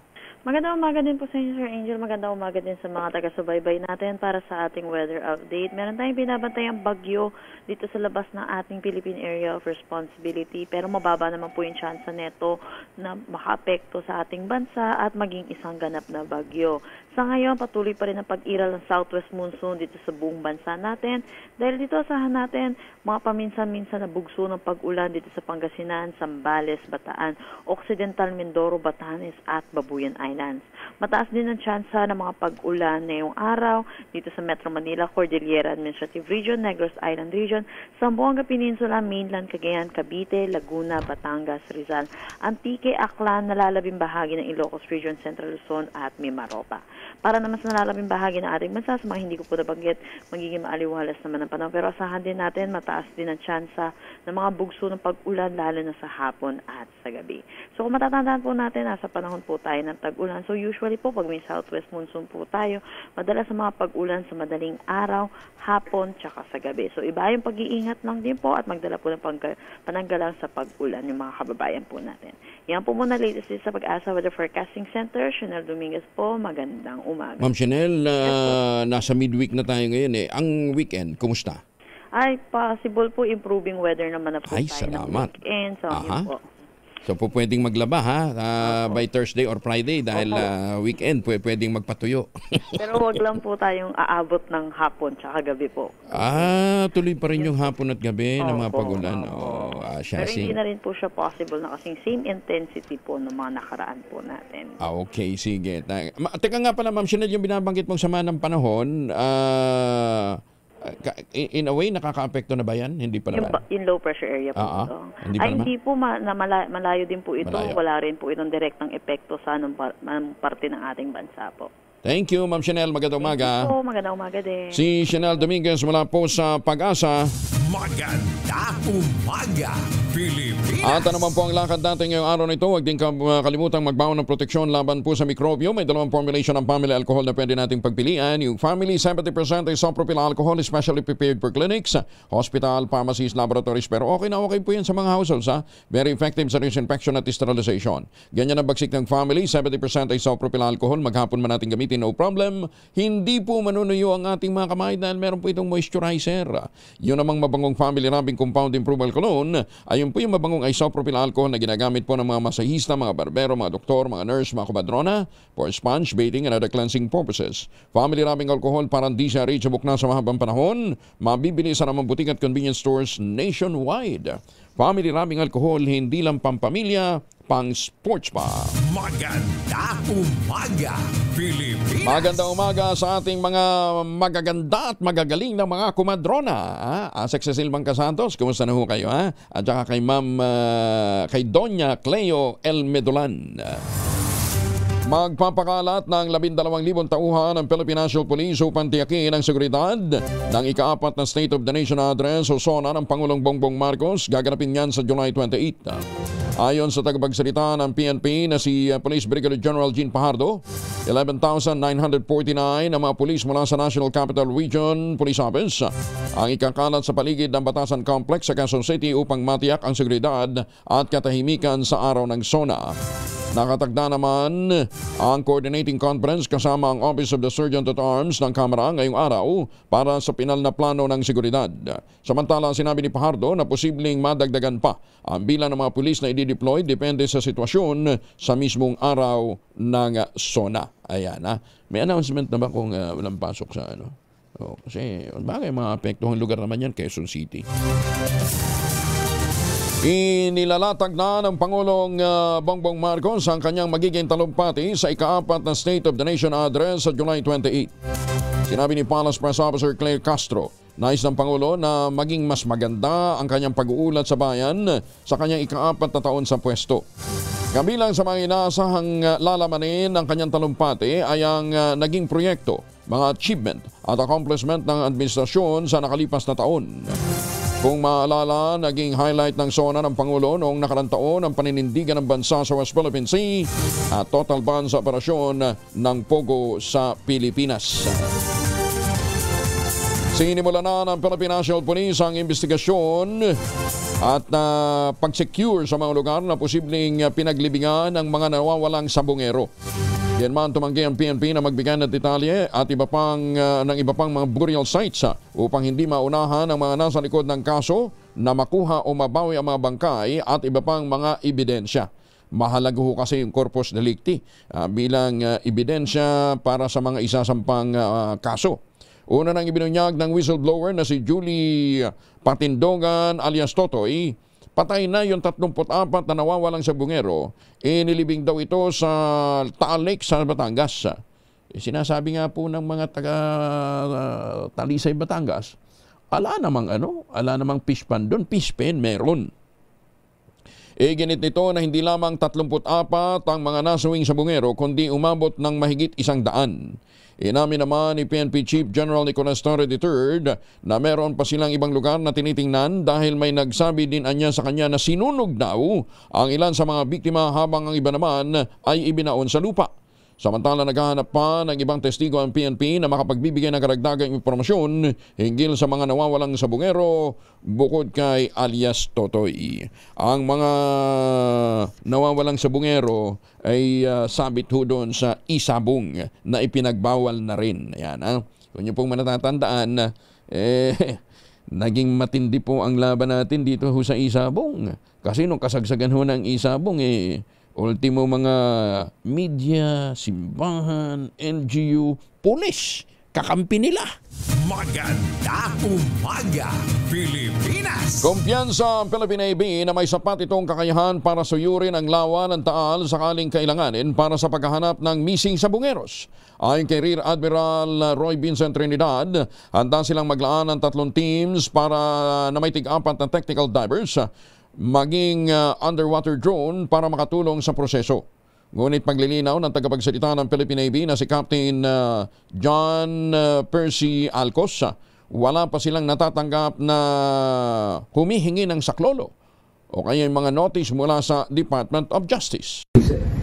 Magandang umaga din po sa inyo, Sir Angel. Magandang umaga din sa mga taga-subaybay natin para sa ating weather update. Meron tayong binabantayang bagyo dito sa labas ng ating Philippine Area of Responsibility. Pero mababa naman po yung chance neto na makaapekto sa ating bansa at maging isang ganap na bagyo. Sa ngayon, patuloy pa rin ang pag-iral ng southwest monsoon dito sa buong bansa natin. Dahil dito asahan natin mga paminsan-minsan na bugso ng pag-ulan dito sa Pangasinan, Zambales, Bataan, Occidental Mindoro, Batanes at Babuyan Islands. Mataas din ang tsansa ng mga pag-ulan ngayong araw dito sa Metro Manila, Cordillera Administrative Region, Negros Island Region, Zamboanga Peninsula, Mainland, Cagayan, Cavite, Laguna, Batangas, Rizal, Antique, Aklan, nalalabing bahagi ng Ilocos Region, Central Luzon at Mimaropa. Para naman sa nalalabing bahagi ng ating bansa, sa mga hindi ko po nabanggit, magiging maaliwalas naman ang panahon. Pero asahan din natin, mataas din ang tsansa ng mga bugso ng pag-ulan, lalo na sa hapon at sa gabi. So kung matatandaan po natin, nasa panahon po tayo ng tag-ulan. So usually po, pag may southwest monsoon po tayo, madalas sa mga pag-ulan sa madaling araw, hapon, tsaka sa gabi. So iba yung pag-iingat lang din po at magdala po ng pananggalang sa pag-ulan yung mga kababayan po natin. Yan po muna latest sa Pag-asa Weather Forecasting Center. Chanel Dominguez po, magandang umaga. Ma'am Chanel, nasa midweek na tayo ngayon eh. Ang weekend, kumusta? Ay, possible po improving weather naman na po ay, tayo salamat. ng weekend. So, yun po. So po pwedeng maglaba ha by Thursday or Friday dahil weekend pwedeng magpatuyo. Pero wag lang po tayong aabot ng hapon tsaka gabi po. Tuloy pa rin yung hapon at gabi ng mga pagulan. Pero hindi na rin po siya possible na kasing same intensity po ng mga nakaraan po natin. Okay, sige. Teka nga pala, Ma'am Chanel, yung binabanggit mong sama ng panahon, in a way, nakaka-apekto na ba yan? Hindi pa naman? Yung low pressure area po ito. Hindi po, malayo din po ito. Malayo. Wala rin po itong direktang epekto sa anong parte ng ating bansa po. Thank you, Ma'am Chanel. Magandang umaga. Thank you po. Magandang umaga din. Si Chanel Dominguez mula po sa Pag-asa. Magandang umaga, Pilipinas! At ano man po ang lakad natin ngayong araw na ito, huwag din kalimutang magbaon ng proteksyon laban po sa mikrobyo. May dalawang formulation ng family alcohol na pwede nating pagpilian. Yung family, 70% isopropyl alcohol, specially prepared for clinics, hospital, pharmacies, laboratories. Pero okay na okay po yan sa mga households. Very effective sa disinfection at sterilization. Ganyan ang bagsik ng family, 70% isopropyl alcohol. Maghapon man natin gamitin, no problem. Hindi po manunuyo ang ating mga kamay dahil meron po itong moisturizer. Yun namang mabangong family rubbing compound improval cologne, ayun po yung mabangong isopropyl alcohol na ginagamit po ng mga masahista, mga barbero, mga doktor, mga nurse, mga kumadrona for sponge bathing and other cleansing purposes. Family rubbing alcohol parang di siya reachable na sa mahabang panahon, mabibili sa namang butik at convenience stores nationwide. family rubbing alcohol, hindi lang pampamilya, pang sports pa. Maganda umaga, Pilipinas! Maganda umaga sa ating mga magaganda at magagaling na mga kumadrona. Asek Cecil Bangcasantos, kumusta na ho kayo? At saka kay Ma'am, kay Doña Cleo El Medolan. Magpapakalat ng 12,000 tauhan ng Philippine National Police upang tiyakin ang seguridad ng ika-4 na State of the Nation Address o SONA ng Pangulong Bongbong Marcos. Gaganapin yan sa July 28. Ayon sa tagapagsalita ng PNP na si Police Brigadier General Jean Pajardo, 11,949 ang mga pulis mula sa National Capital Region Police Office ang ikakalat sa paligid ng Batasan Complex sa Quezon City upang matiyak ang seguridad at katahimikan sa araw ng SONA. Nakatagda naman ang coordinating conference kasama ang Office of the Sergeant at Arms ng Kamara ngayong araw para sa pinal na plano ng seguridad. Samantala, sinabi ni Pajardo na posibleng madagdagan pa ang bilang ng mga pulis na i-deploy depende sa sitwasyon sa mismong araw ng SONA. Ayan, may announcement na ba kung walang pasok sa ano? Kasi bagay mga apektuhang lugar naman yan, Quezon City. Inilalatag na ng Pangulong Bongbong Marcos ang kanyang magiging talumpati sa ika-4 na State of the Nation Address sa July 28. Sinabi ni Palace Press Officer Claire Castro, nais ng Pangulo na maging mas maganda ang kanyang pag-uulat sa bayan sa kanyang ika-4 na taon sa pwesto. Kabilang sa mga inaasahang lalamanin ng kanyang talumpati ay ang naging proyekto, mga achievement at accomplishment ng administrasyon sa nakalipas na taon. Kung maalala, naging highlight ng SONA ng Pangulo noong nakarang taon ang paninindigan ng bansa sa West Philippine Sea at total ban sa operasyon ng Pogo sa Pilipinas. Sinimula na ng Philippine National Police ang investigasyon at pag-secure sa mga lugar na posibleng pinaglibingan ng mga nawawalang sabongero. Yan man tumanggi ang PNP na magbigay ng detalye at ng iba pang mga burial sites upang hindi maunahan ang mga nasa likod ng kaso na makuha o mabawi ang mga bangkay at iba pang mga ebidensya. Mahalaga ho kasi yung corpus delicti bilang ebidensya para sa mga isasampang kaso. Una nang ibinunyag ng whistleblower na si Julie Patindogan alias Totoy, patay na yung 34 na nawawalang sabongero. Inilibing daw ito sa Taal Lake sa Batangas. Sinasabi nga po ng mga taga Talisay, Batangas, ala namang fish pan doon, fish pen meron. Ginit nito na hindi lamang 34 ang mga nasawing sabongero kundi umabot ng mahigit 100. Inamin naman ni PNP Chief General Nicolas Torre III na meron pa silang ibang lugar na tinitingnan dahil may nagsabi din anya sa kanya na sinunog daw ang ilan sa mga biktima habang ang iba naman ay ibinaon sa lupa. Samantala naghahanap pa ng ibang testigo ang PNP na makapagbibigay ng karagdagang impormasyon hinggil sa mga nawawalang sabongero bukod kay alias Totoy. Ang mga nawawalang sabongero ay sabit ho doon sa isabong na ipinagbawal na rin. Ayan, kung niyo pong manatatandaan, naging matindi po ang laban natin dito ho sa isabong. Kasi nung kasagsagan ho ng isabong, ultimo mga media, simbahan, NGO, pulis, kakampi nila. Maganda umaga, Pilipinas! Kumpiyansa ang Philippine Navy na may sapat itong kakayahan para suyurin ang lawa ng Taal sakaling kailanganin para sa paghahanap ng missing sabongeros. Ayon kay Rear Admiral Roy Vincent Trinidad, handa silang maglaan ng 3 teams para na may tig-4 na technical divers maging underwater drone para makatulong sa proseso. Ngunit paglilinaw ng tagapagsalita ng Philippine Navy na si Captain John Percy Alcos, wala pa silang natatanggap na humihingi ng saklolo o kaya yung mga notice mula sa Department of Justice.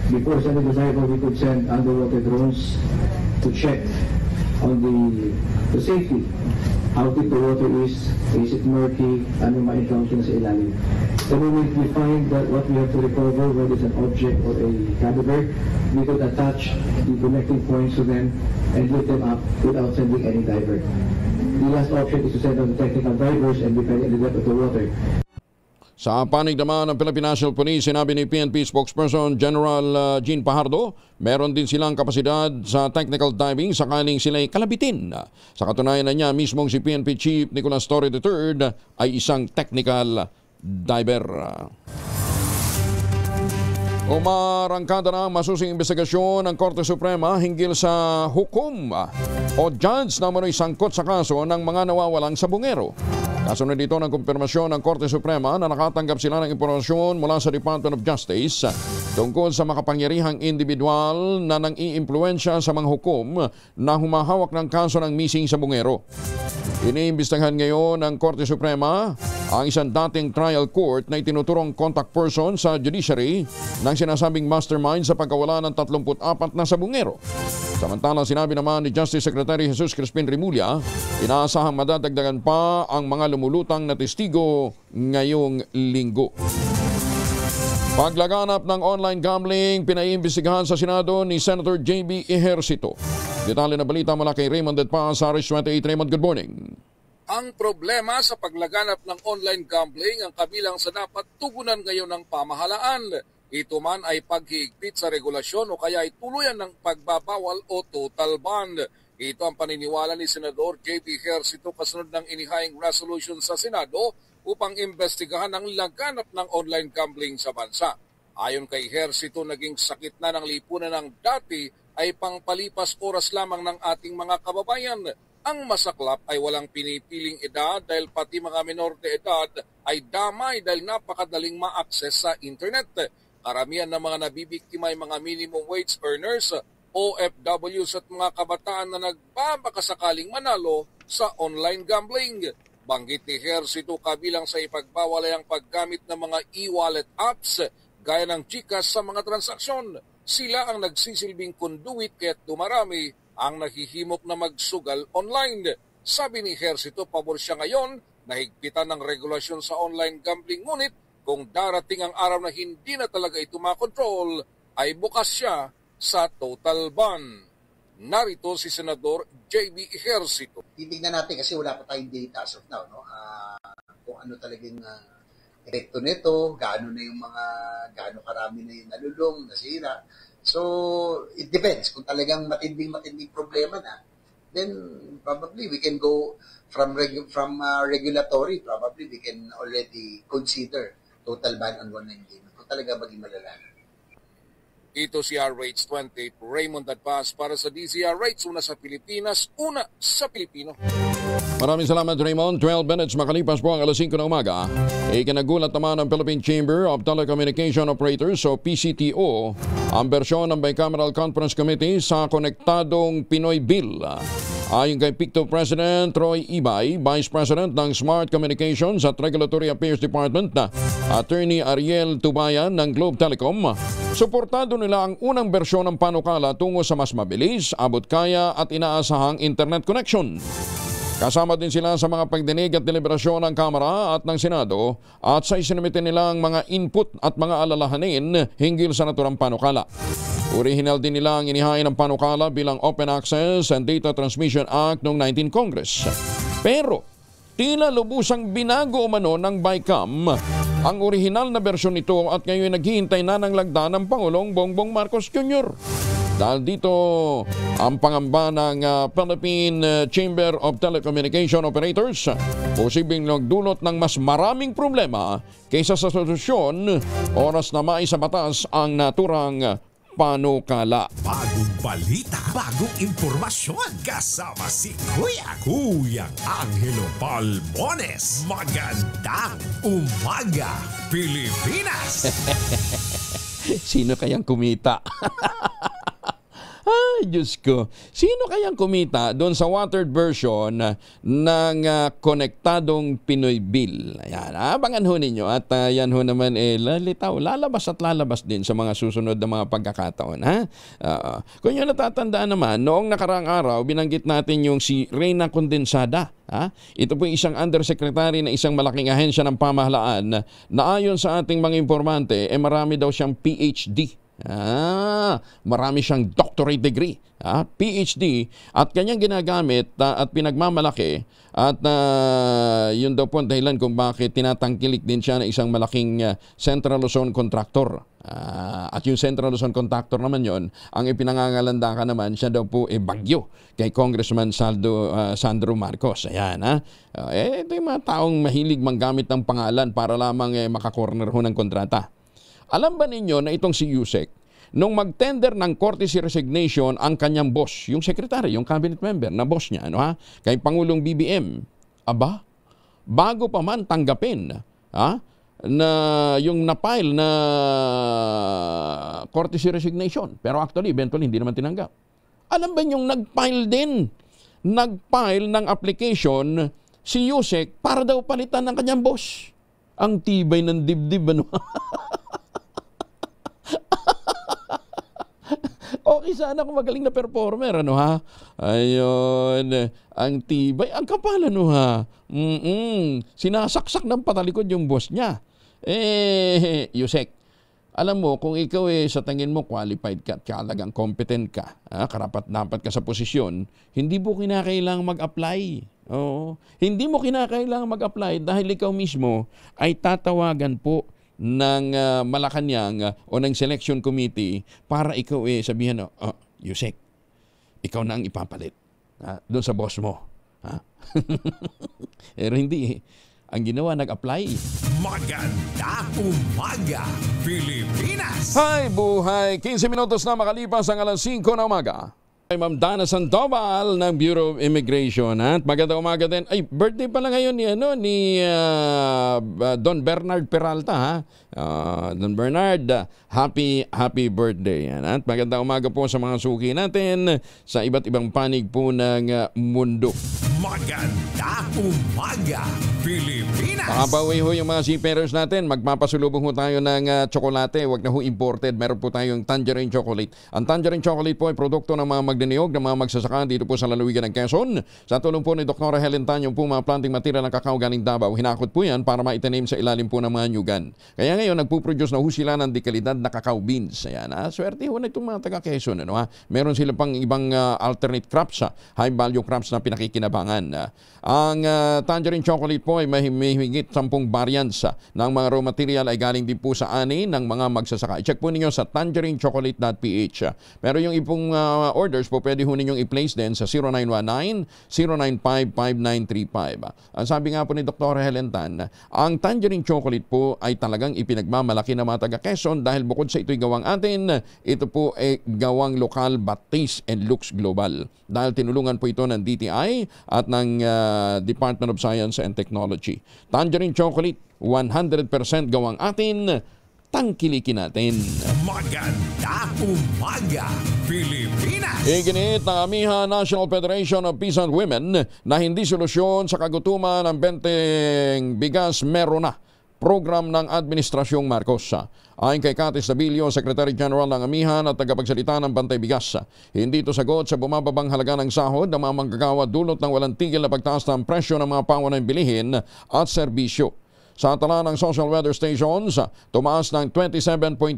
Before sending the cycle, we could send underwater drones to check on the safety. How deep the water is it murky, ano ma-encounter sa ilalim. The moment we find that what we have to recover, whether it's an object or a cadaver, we could attach the connecting points to them and lift them up without sending any diver. The last option is to send out the technical divers and depending on the depth of the water. Sa panig naman ng Philippine National Police, sinabi ni PNP spokesperson General Jean Pajardo, meron din silang kapasidad sa technical diving sakaling sila'y kalabitin. Sa katunayan na niya, mismong si PNP Chief Nicolas Torre III ay isang technical diver. Umarangkada na ang masusing investigasyon ng Korte Suprema hinggil sa hukom o judge na manoy sangkot sa kaso ng mga nawawalang sabungero. Kasunod dito ng kumpirmasyon ng Korte Suprema na nakatanggap sila ng impormasyon mula sa Department of Justice tungkol sa makapangyarihang individual na nang-iimpluwensya sa mga hukom na humahawak ng kaso ng missing sabungero. Iniimbestigahan ngayon ng Korte Suprema ang isang dating trial court na itinuturong contact person sa judiciary ng sinasabing mastermind sa pagkawala ng 34 na sabungero. Samantala, sinabi naman ni Justice Secretary Jesus Crispin Remulla, inaasahang madadagdagan pa ang mga lumulutang na testigo ngayong linggo. Paglaganap ng online gambling, pinaiimbestigahan sa Senado ni Senator J.B. Ejercito. Detalye na balita mula kay Raymond Edpa sa Aris 28. Raymond, good morning. Ang problema sa paglaganap ng online gambling ang kabilang sa dapat tugunan ngayon ng pamahalaan. Ito man ay paghihigpit sa regulasyon o kaya ay tuluyan ng pagbabawal o total ban. Ito ang paniniwala ni Senador J.B. Ejercito kasunod ng inihaying resolution sa Senado upang imbestigahan ang laganap ng online gambling sa bansa. Ayon kay Ejercito, naging sakit na ng lipunan ng dati ay pangpalipas oras lamang ng ating mga kababayan. Ang masaklap ay walang pinipiling edad dahil pati mga menor de edad ay damay dahil napakadaling ma-access sa internet. Karamihan ng mga nabibiktima ay mga minimum wage earners, OFWs at mga kabataan na nagbabakasakaling manalo sa online gambling. Banggit ni Ejercito kabilang sa ipagbawal ay ang paggamit ng mga e-wallet apps gaya ng GCash sa mga transaksyon. Sila ang nagsisilbing conduit kaya't dumarami ang nahihimok na magsugal online. Sabi ni Ejercito, pabor siya ngayon na higpitan ng regulasyon sa online gambling, ngunit kung darating ang araw na hindi na talaga ito makontrol, ay bukas siya sa total ban. Narito si Senador J.B. Ejercito. Titignan natin kasi wala pa tayong data as of now, no? Kung ano talagang epekto nito, gaano karami na yung nalulong, nasira. So, it depends. Kung talagang matinding problema na, then probably we can go from regulatory, probably we can already consider total ban on online gaming. Kung talaga maging malala. Ito si RH28, Raymond Adpas para sa DZRH, una sa Pilipinas, una sa Pilipino. Maraming salamat, Raymond. 12 minutes makalipas po ang alas 5 ng umaga. Ikinagulat naman ng Philippine Chamber of Telecommunication Operators o PCTO ang bersyon ng Bicameral Conference Committee sa Konektadong Pinoy Bill. Ayon kay PICTO President Roy Ibay, Vice President ng Smart Communications at Regulatory Affairs Department na Attorney Ariel Tubayan ng Globe Telecom, suportado nila ang unang bersyon ng panukala tungo sa mas mabilis, abot kaya at inaasahang internet connection. Kasama din sila sa mga pagdinig at deliberasyon ng Kamara at ng Senado at sa isinamitin nilang mga input at mga alalahanin hinggil sa naturang panukala. Original din nila ang inihain ng panukala bilang Open Access and Data Transmission Act noong 19 Congress. Pero tila lubusang binago umano ng BICAM ang original na bersyon nito at ngayon naghihintay na ng lagda ng Pangulong Bongbong Marcos Jr. Dahil dito ang pangamba ng Philippine Chamber of Telecommunication Operators, posibleng nagdulot ng mas maraming problema kaysa sa solusyon oras na maisa batas ang naturang panukala. Bagong balita, bagong impormasyon. Kasama si Kuyang Angelo Palmones. Magandang umaga, Pilipinas! Sino kayang kumita? Ay, Diyos ko. Sino kayang kumita doon sa watered version ng Konektadong Pinoy Bill? Ayan, abangan ho ninyo. At yan ho naman lalitaw, lalabas at lalabas din sa mga susunod na mga pagkakataon. Ha? Kung nyo natatandaan naman, noong nakarang araw, binanggit natin yung si Reyna Condensada. Ito po isang undersecretary na isang malaking ahensya ng pamahalaan na ayon sa ating mga informante, marami daw siyang PhD. Marami siyang doctorate degree, PhD, at kanyang ginagamit at pinagmamalaki at yun daw po ang dahilan kung bakit tinatangkilik din siya na isang malaking Central Luzon contractor. At yung Central Luzon Contractor naman yon, ang ipinangangalandakan naman, siya daw po bagyo kay Congressman Sandro Marcos. Ayan, ha? Ito yung mga taong mahilig manggamit ng pangalan para lamang makakorner ho ng kontrata. Alam ba ninyo na itong si Yusek, nung mag-tender ng courtesy resignation ang kanyang boss, yung secretary, yung cabinet member na boss niya, kay Pangulong BBM, bago pa man tanggapin, na yung na-file na courtesy resignation. Pero actually, eventually, hindi naman tinanggap. Alam ba yung nag-file ng application si Yusek para daw palitan ng kanyang boss? Ang tibay ng dibdib, ano? Okay sana kung magaling na performer, ano ha? Ayun, ang tibay, ang kapal, ano ha? Sinasaksak ng patalikod yung boss niya. Yusek, alam mo, kung ikaw sa tingin mo qualified ka at talagang competent ka, karapat-dapat ka sa posisyon, hindi mo kinakailangang mag-apply. Oo. Hindi mo kinakailangang mag-apply dahil ikaw mismo ay tatawagan po ng Malacanang o ng selection committee para ikaw sabihan, Yusek, ikaw na ang ipapalit doon sa boss mo. Pero hindi ang ginawa, nag-apply. Magandang umaga, Pilipinas! Hi, buhay! 15 minutos na makalipas ang alas 5 na umaga. Ay Ma'am Dana Sandoval ng Bureau of Immigration. At magandang umaga din. Ay, birthday pala ngayon ni Don Bernard Peralta. Don Bernard, happy birthday. At magandang umaga po sa mga suki natin sa iba't ibang panig po ng mundo. Magandang umaga, Pilipinas! Makabawi ho yung mga seafarers natin. Magpapasulubong ho tayo ng tsokolate. Huwag na ho imported. Meron po tayong tangerine chocolate. Ang tangerine chocolate po ay produkto ng mga magdiniyog ng mga magsasaka dito po sa lalawigan ng Quezon. Sa tulong po ni Dr. Helen Tan, yung po mga planting material ng kakao galing Davao, hinakot po yan para maitanim sa ilalim po ng mga nyugan. Kaya ngayon, nagpuproduce na ho sila ng dekalidad na kakao beans. Ayan, swerte ho na itong mga taga Quezon. Meron sila pang ibang alternate crops, high value crops na pinakikinabangan. Ang tangerine chocolate po ay may higit 10 variants ng mga raw material ay galing din po sa ani ng mga magsasaka. I-check po ninyo sa tangerinechocolate.ph. Pero yung ibang orders po, pwede ho ninyong i-place din sa 0919-095-5935. Ang sabi nga po ni Dr. Helen Tan, ang tangerine chocolate po ay talagang ipinagmamalaki ng mga taga Quezon dahil bukod sa ito'y gawang atin, ito po ay gawang lokal but taste and looks global. Dahil tinulungan po ito ng DTI at ng Department of Science and Technology. Tangerine chocolate, 100% gawang atin, tangkilikin natin. Magandang umaga, Pilipinas! Iginit ng Amiha National Federation of Peasant Women na hindi solusyon sa kagutuman ng 20 bigas meron na program ng Administrasyong Marcos. Ayon kay Cathy Stabilio, Secretary General ng Amihan at tagapagsalita ng Bantay Bigas, hindi ito sagot sa bumababang halaga ng sahod ng mga manggagawa dulot ng walang tigil na pagtaas ng presyo ng mga pangunahing bilihin at serbisyo. Sa tala ng social weather stations, tumaas ng 27.2%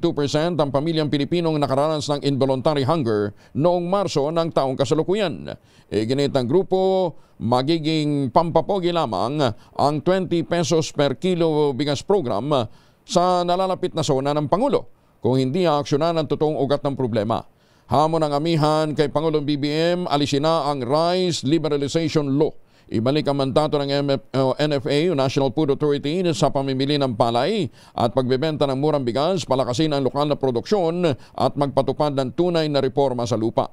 ang pamilyang Pilipinong nakaranas ng involuntary hunger noong Marso ng taong kasalukuyan. Iginit ng grupo, magiging pampapogi lamang ang 20 pesos per kilo bigas program sa nalalapit na sona ng Pangulo kung hindi aaksyonan ang totoong ugat ng problema. Hamon ng amihan kay Pangulong BBM, alisin na ang Rice Liberalization Law. Ibalik ang mandato ng NFA, National Food Authority, sa pamimili ng palay at pagbebenta ng murang bigas, palakasin ang lokal na produksyon at magpatupad ng tunay na reforma sa lupa.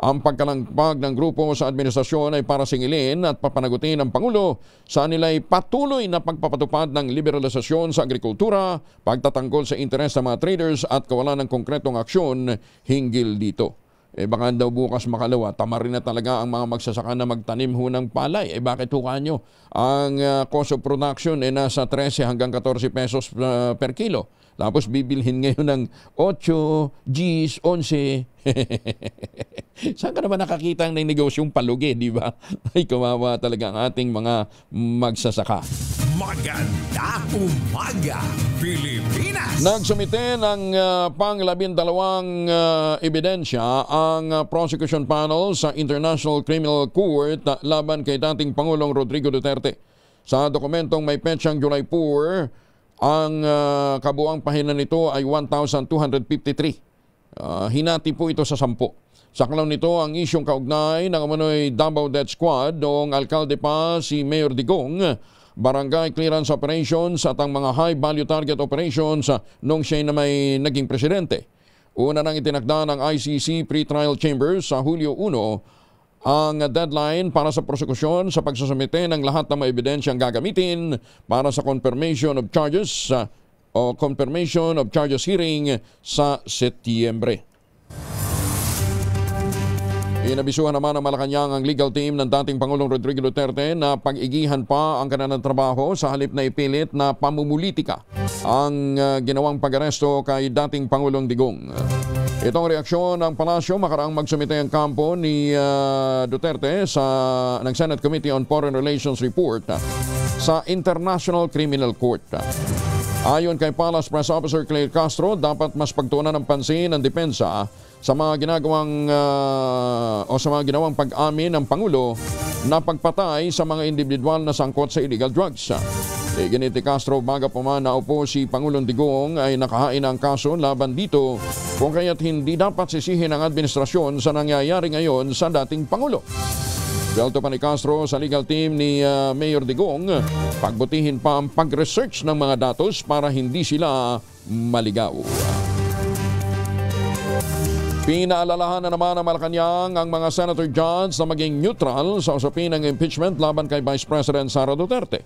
Ang pagkalangpag ng grupo sa administrasyon ay para singilin at papanagutin ng Pangulo sa nila'y patuloy na pagpapatupad ng liberalisasyon sa agrikultura, pagtatanggol sa interes ng mga traders at kawalan ng konkretong aksyon hinggil dito. Baka daw bukas makalawa, tama rin na talaga ang mga magsasaka na magtanim ho ng palay. Bakit ho kanyo? Ang cost of production nasa 13 hanggang 14 pesos per kilo. Tapos bibilhin ngayon ng 8, Gs, 11. Saan ka naman nakakita ng negosyong palugi, di ba? Ay, kawawa talaga ang ating mga magsasaka. Magandang umaga, Pilipinas! Nagsumite ng pang-12 ebidensya ang prosecution panel sa International Criminal Court laban kay dating Pangulong Rodrigo Duterte. Sa dokumentong may petsang July 4, Ang kabuang pahinan nito ay 1,253. Hinati po ito sa 10. Saklaw nito ang isyong kaugnay ng umano'y Davao Death Squad noong alkalde pa si Mayor Digong, barangay clearance operations at ang mga high value target operations noong siya na may naging presidente. Una nang itinakda ng ICC Pre-Trial Chambers sa Hulyo 1 ang deadline para sa prosekusyon sa pagsusumite ng lahat ng mga ebidensyang gagamitin para sa confirmation of charges o confirmation of charges hearing sa Setyembre. Inabisuhan naman ng Malacanang ang legal team ng dating Pangulong Rodrigo Duterte na pag-igihan pa ang kanilang trabaho sa halip na ipilit na pamumulitika ang ginawang pag-aresto kay dating Pangulong Digong. Itong reaksyon ng Palasyo makaraang magsumite ang kampo ni Duterte ng Senate Committee on Foreign Relations report sa International Criminal Court. Ayon kay Palace Press Officer Claire Castro, dapat mas pagtuunan ng pansin ng depensa sa mga ginawang pag-amin ng Pangulo na pagpatay sa mga individual na sangkot sa illegal drugs. Ganiti Castro, baga pa man naupo si Pangulong Digong ay nakahain ang kaso laban dito kung kaya't hindi dapat sisihin ang administrasyon sa nangyayari ngayon sa dating Pangulo. Belto pa ni Castro sa legal team ni Mayor Digong, pagbutihin pa ang pag-research ng mga datos para hindi sila maligaw. Pinaalalahan na naman ng Malacanang ang mga senator judge na maging neutral sa usapin ng impeachment laban kay Vice President Sara Duterte.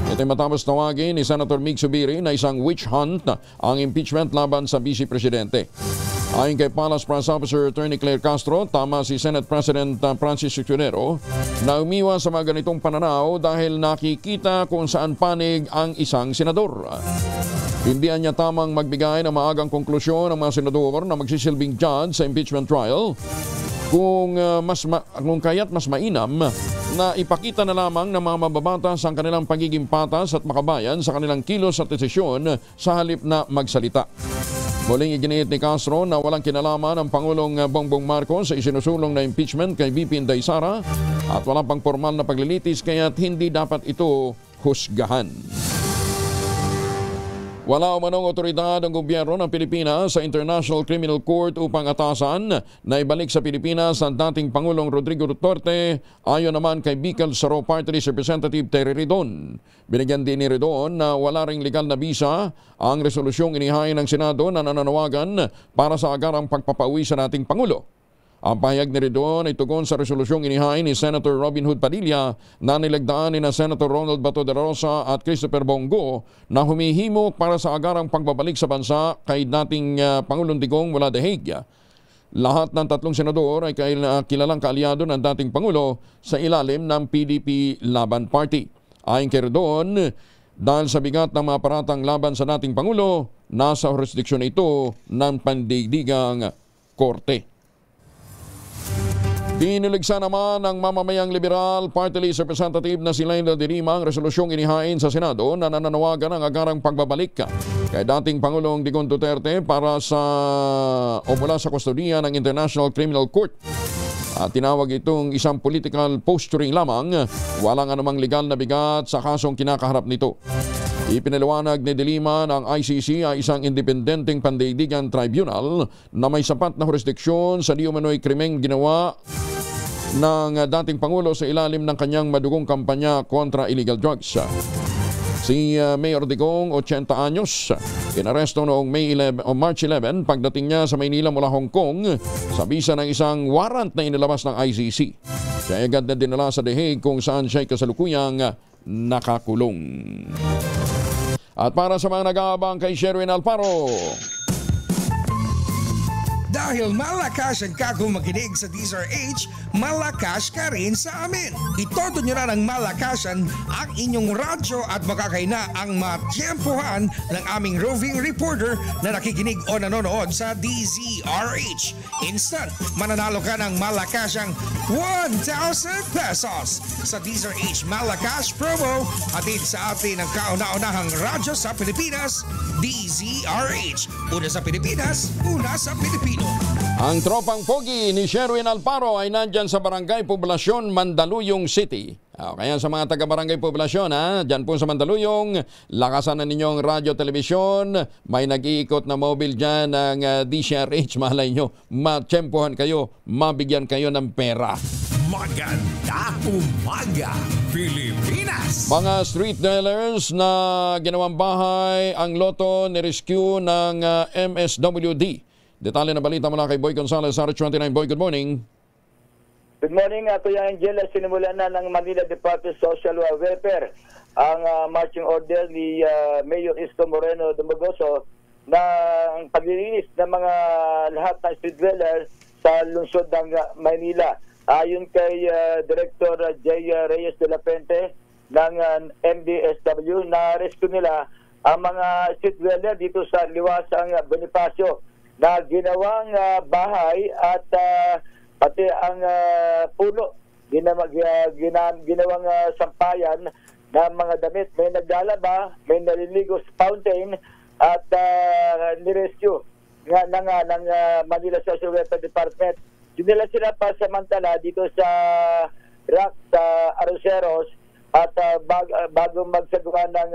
Ito'y matapos tawagin ni Senator Mig Zubiri na isang witch hunt ang impeachment laban sa Vice Presidente. Ayon kay Palace Press Officer Attorney Claire Castro, tama si Senate President Francis Cunero na umiwas sa mga ganitong pananaw dahil nakikita kung saan panig ang isang senador. Hindi niya tamang magbigay ng maagang konklusyon ng mga senador na magsisilbing judge sa impeachment trial kung kaya't mas mainam na ipakita na lamang ng mga mababatas ang kanilang pagiging patas at makabayan sa kanilang kilos at desisyon sa halip na magsalita. Muling iginiit ni Castro na walang kinalaman ang Pangulong Bongbong Marcos sa isinusulong na impeachment kay VP Inday Sara at walang pang formal na paglilitis kaya't hindi dapat ito husgahan. Wala umanong otoridad ng gobyerno ng Pilipinas sa International Criminal Court upang atasan na ibalik sa Pilipinas ang dating Pangulong Rodrigo Duterte, ayon naman kay Bicol Saro Party List Representative Terry Redon. Binigyan din ni Redon na wala ring legal na bisa ang resolusyong inihain ng Senado na nananawagan para sa agarang pagpapauwi sa dating Pangulo. Ang pahayag ni Redon ay tugon sa resolusyong inihain ni Senator Robin Hood Padilla na nilagdaan ni Senator Ronald Bato de Rosa at Christopher Bongo na humihimok para sa agarang pagbabalik sa bansa kay dating Pangulong Digong mula The Hague. Lahat ng tatlong senador ay kilalang kaalyado ng dating Pangulo sa ilalim ng PDP Laban Party. Ayon kay Redon, dahil sa bigat ng mga paratang laban sa dating Pangulo, nasa jurisdiksyon ito ng pandigdigang korte. Diniligsa naman ng mamamayang Liberal Party List Representative na si Lainel de Lima ang resolusyong inihain sa Senado na nananawagan ng agarang pagbabalik kay dating Pangulong Digong Duterte mula sa kustodiya ng International Criminal Court. At tinawag itong isang political posturing lamang, walang anumang legal na bigat sa kasong kinakaharap nito. Ipinaliwanag ni De Lima na ang ICC ay isang independenteng pandaigdigan tribunal na may sapat na jurisdiksyon sa di umano'y krimeng ginawa ng dating Pangulo sa ilalim ng kanyang madugong kampanya kontra illegal drugs. Si Mayor Digong, 80 anyos, inaresto noong March 11 pagdating niya sa Maynila mula Hong Kong sa bisa ng isang warrant na inilabas ng ICC. Siya agad na dinala sa The Hague kung saan siya kasalukuyang nakakulong. At para sa mga nag-aabang kay Sherwin Alparo, dahil malakas ang kakong makinig sa DZRH, malakas ka rin sa amin. Itoto nyo na ng malakasan ang inyong radyo at makakay na ang matiyempohan ng aming roving reporter na nakikinig o nanonood sa DZRH. Instant, mananalo ka ng malakasang 1,000 pesos sa DZRH Malakas Promo atid sa atin ng kauna-unahang radyo sa Pilipinas, DZRH. Una sa Pilipinas, una sa Pilipino. Ang tropang pogi ni Sherwin Alparo ay nandyan sa Barangay Poblasyon, Mandaluyong City. Kaya sa mga taga-barangay poblasyon, dyan po sa Mandaluyong, lakasan na ninyong radyo, telebisyon, may nag-iikot na mobile dyan ng DCRH, malay nyo, matsyempohan kayo, mabigyan kayo ng pera. Maganda umaga, Pilipinas! Mga street dealers na ginawang bahay ang loto ni rescue ng MSWD. Detalye na balita mula kay Boy Gonzales, RH29. Boy, good morning. Good morning, Kuya Angel. Sinimulan na ng Manila Department of Social Welfare ang marching order ni Mayor Isko Moreno Dumagoso na ang paglilinis ng mga lahat ng street dwellers sa lungsod ng Manila. Ayon kay Director J. Reyes de la Pente ng MDSW, na-rescue nila ang mga street dweller dito sa Liwasang Bonifacio na ginawang bahay at pati ang puno, ginawang sampayan ng mga damit. May naglalaba, may naliligo sa fountain at nirescue ng Manila Social Welfare Department. Dinala sila pa samantala dito sa RAC sa Arroceros at bago magsagawa ng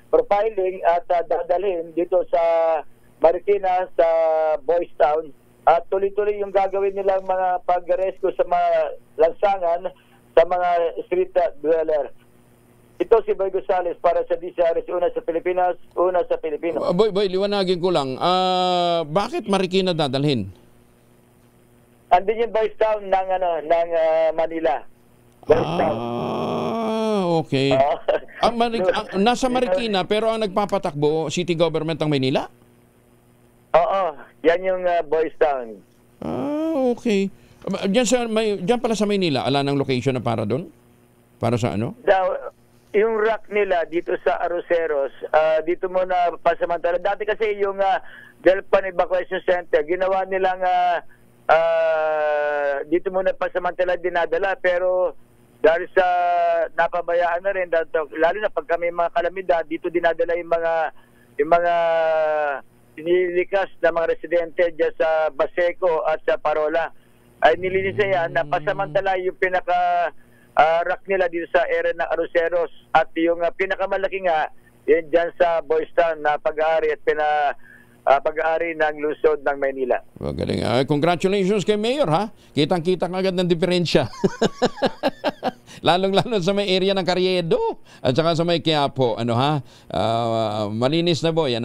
profiling at dadalhin dito sa Marikina sa Boys Town. At tuloy-tuloy yung gagawin nilang mga pag-rescue sa mga lansangan sa mga street dweller. Ito si Boy Gonzales para sa DCRS, una sa Pilipinas, una sa Pilipino. Boy, liwanagin ko lang. Bakit Marikina dadalhin? Andun yung Boys Town ng Manila. Boys Town. Okay. Nasa Marikina pero ang nagpapatakbo city government ng Manila? Oo, yan yung Boys Town. Okay. Diyan pala sa Maynila, ala ng location na para doon? Para sa ano? Yung rack nila dito sa Arroceros, dito muna pasamantala. Dati kasi yung Delpan Evacuation Center, ginawa nilang dito muna pasamantala dinadala. Pero dahil sa napabayaan na rin, lalo na pag kami mga kalamidad, dito dinadala yung mga nilikas na mga residente dyan sa Baseco at sa Parola. Ay nilinis na yan na pasamantala yung rack nila dito sa area ng Arroceros at yung pinakamalaki nga yun dyan sa Boys Town na pag-aari at pag-aari ng lungsod ng Maynila. Magaling. Congratulations kay Mayor, ha? Kitang-kita agad ng diferensya. Lalong-lalo sa may area ng Carriedo at saka sa may Quiapo, malinis na, Boy,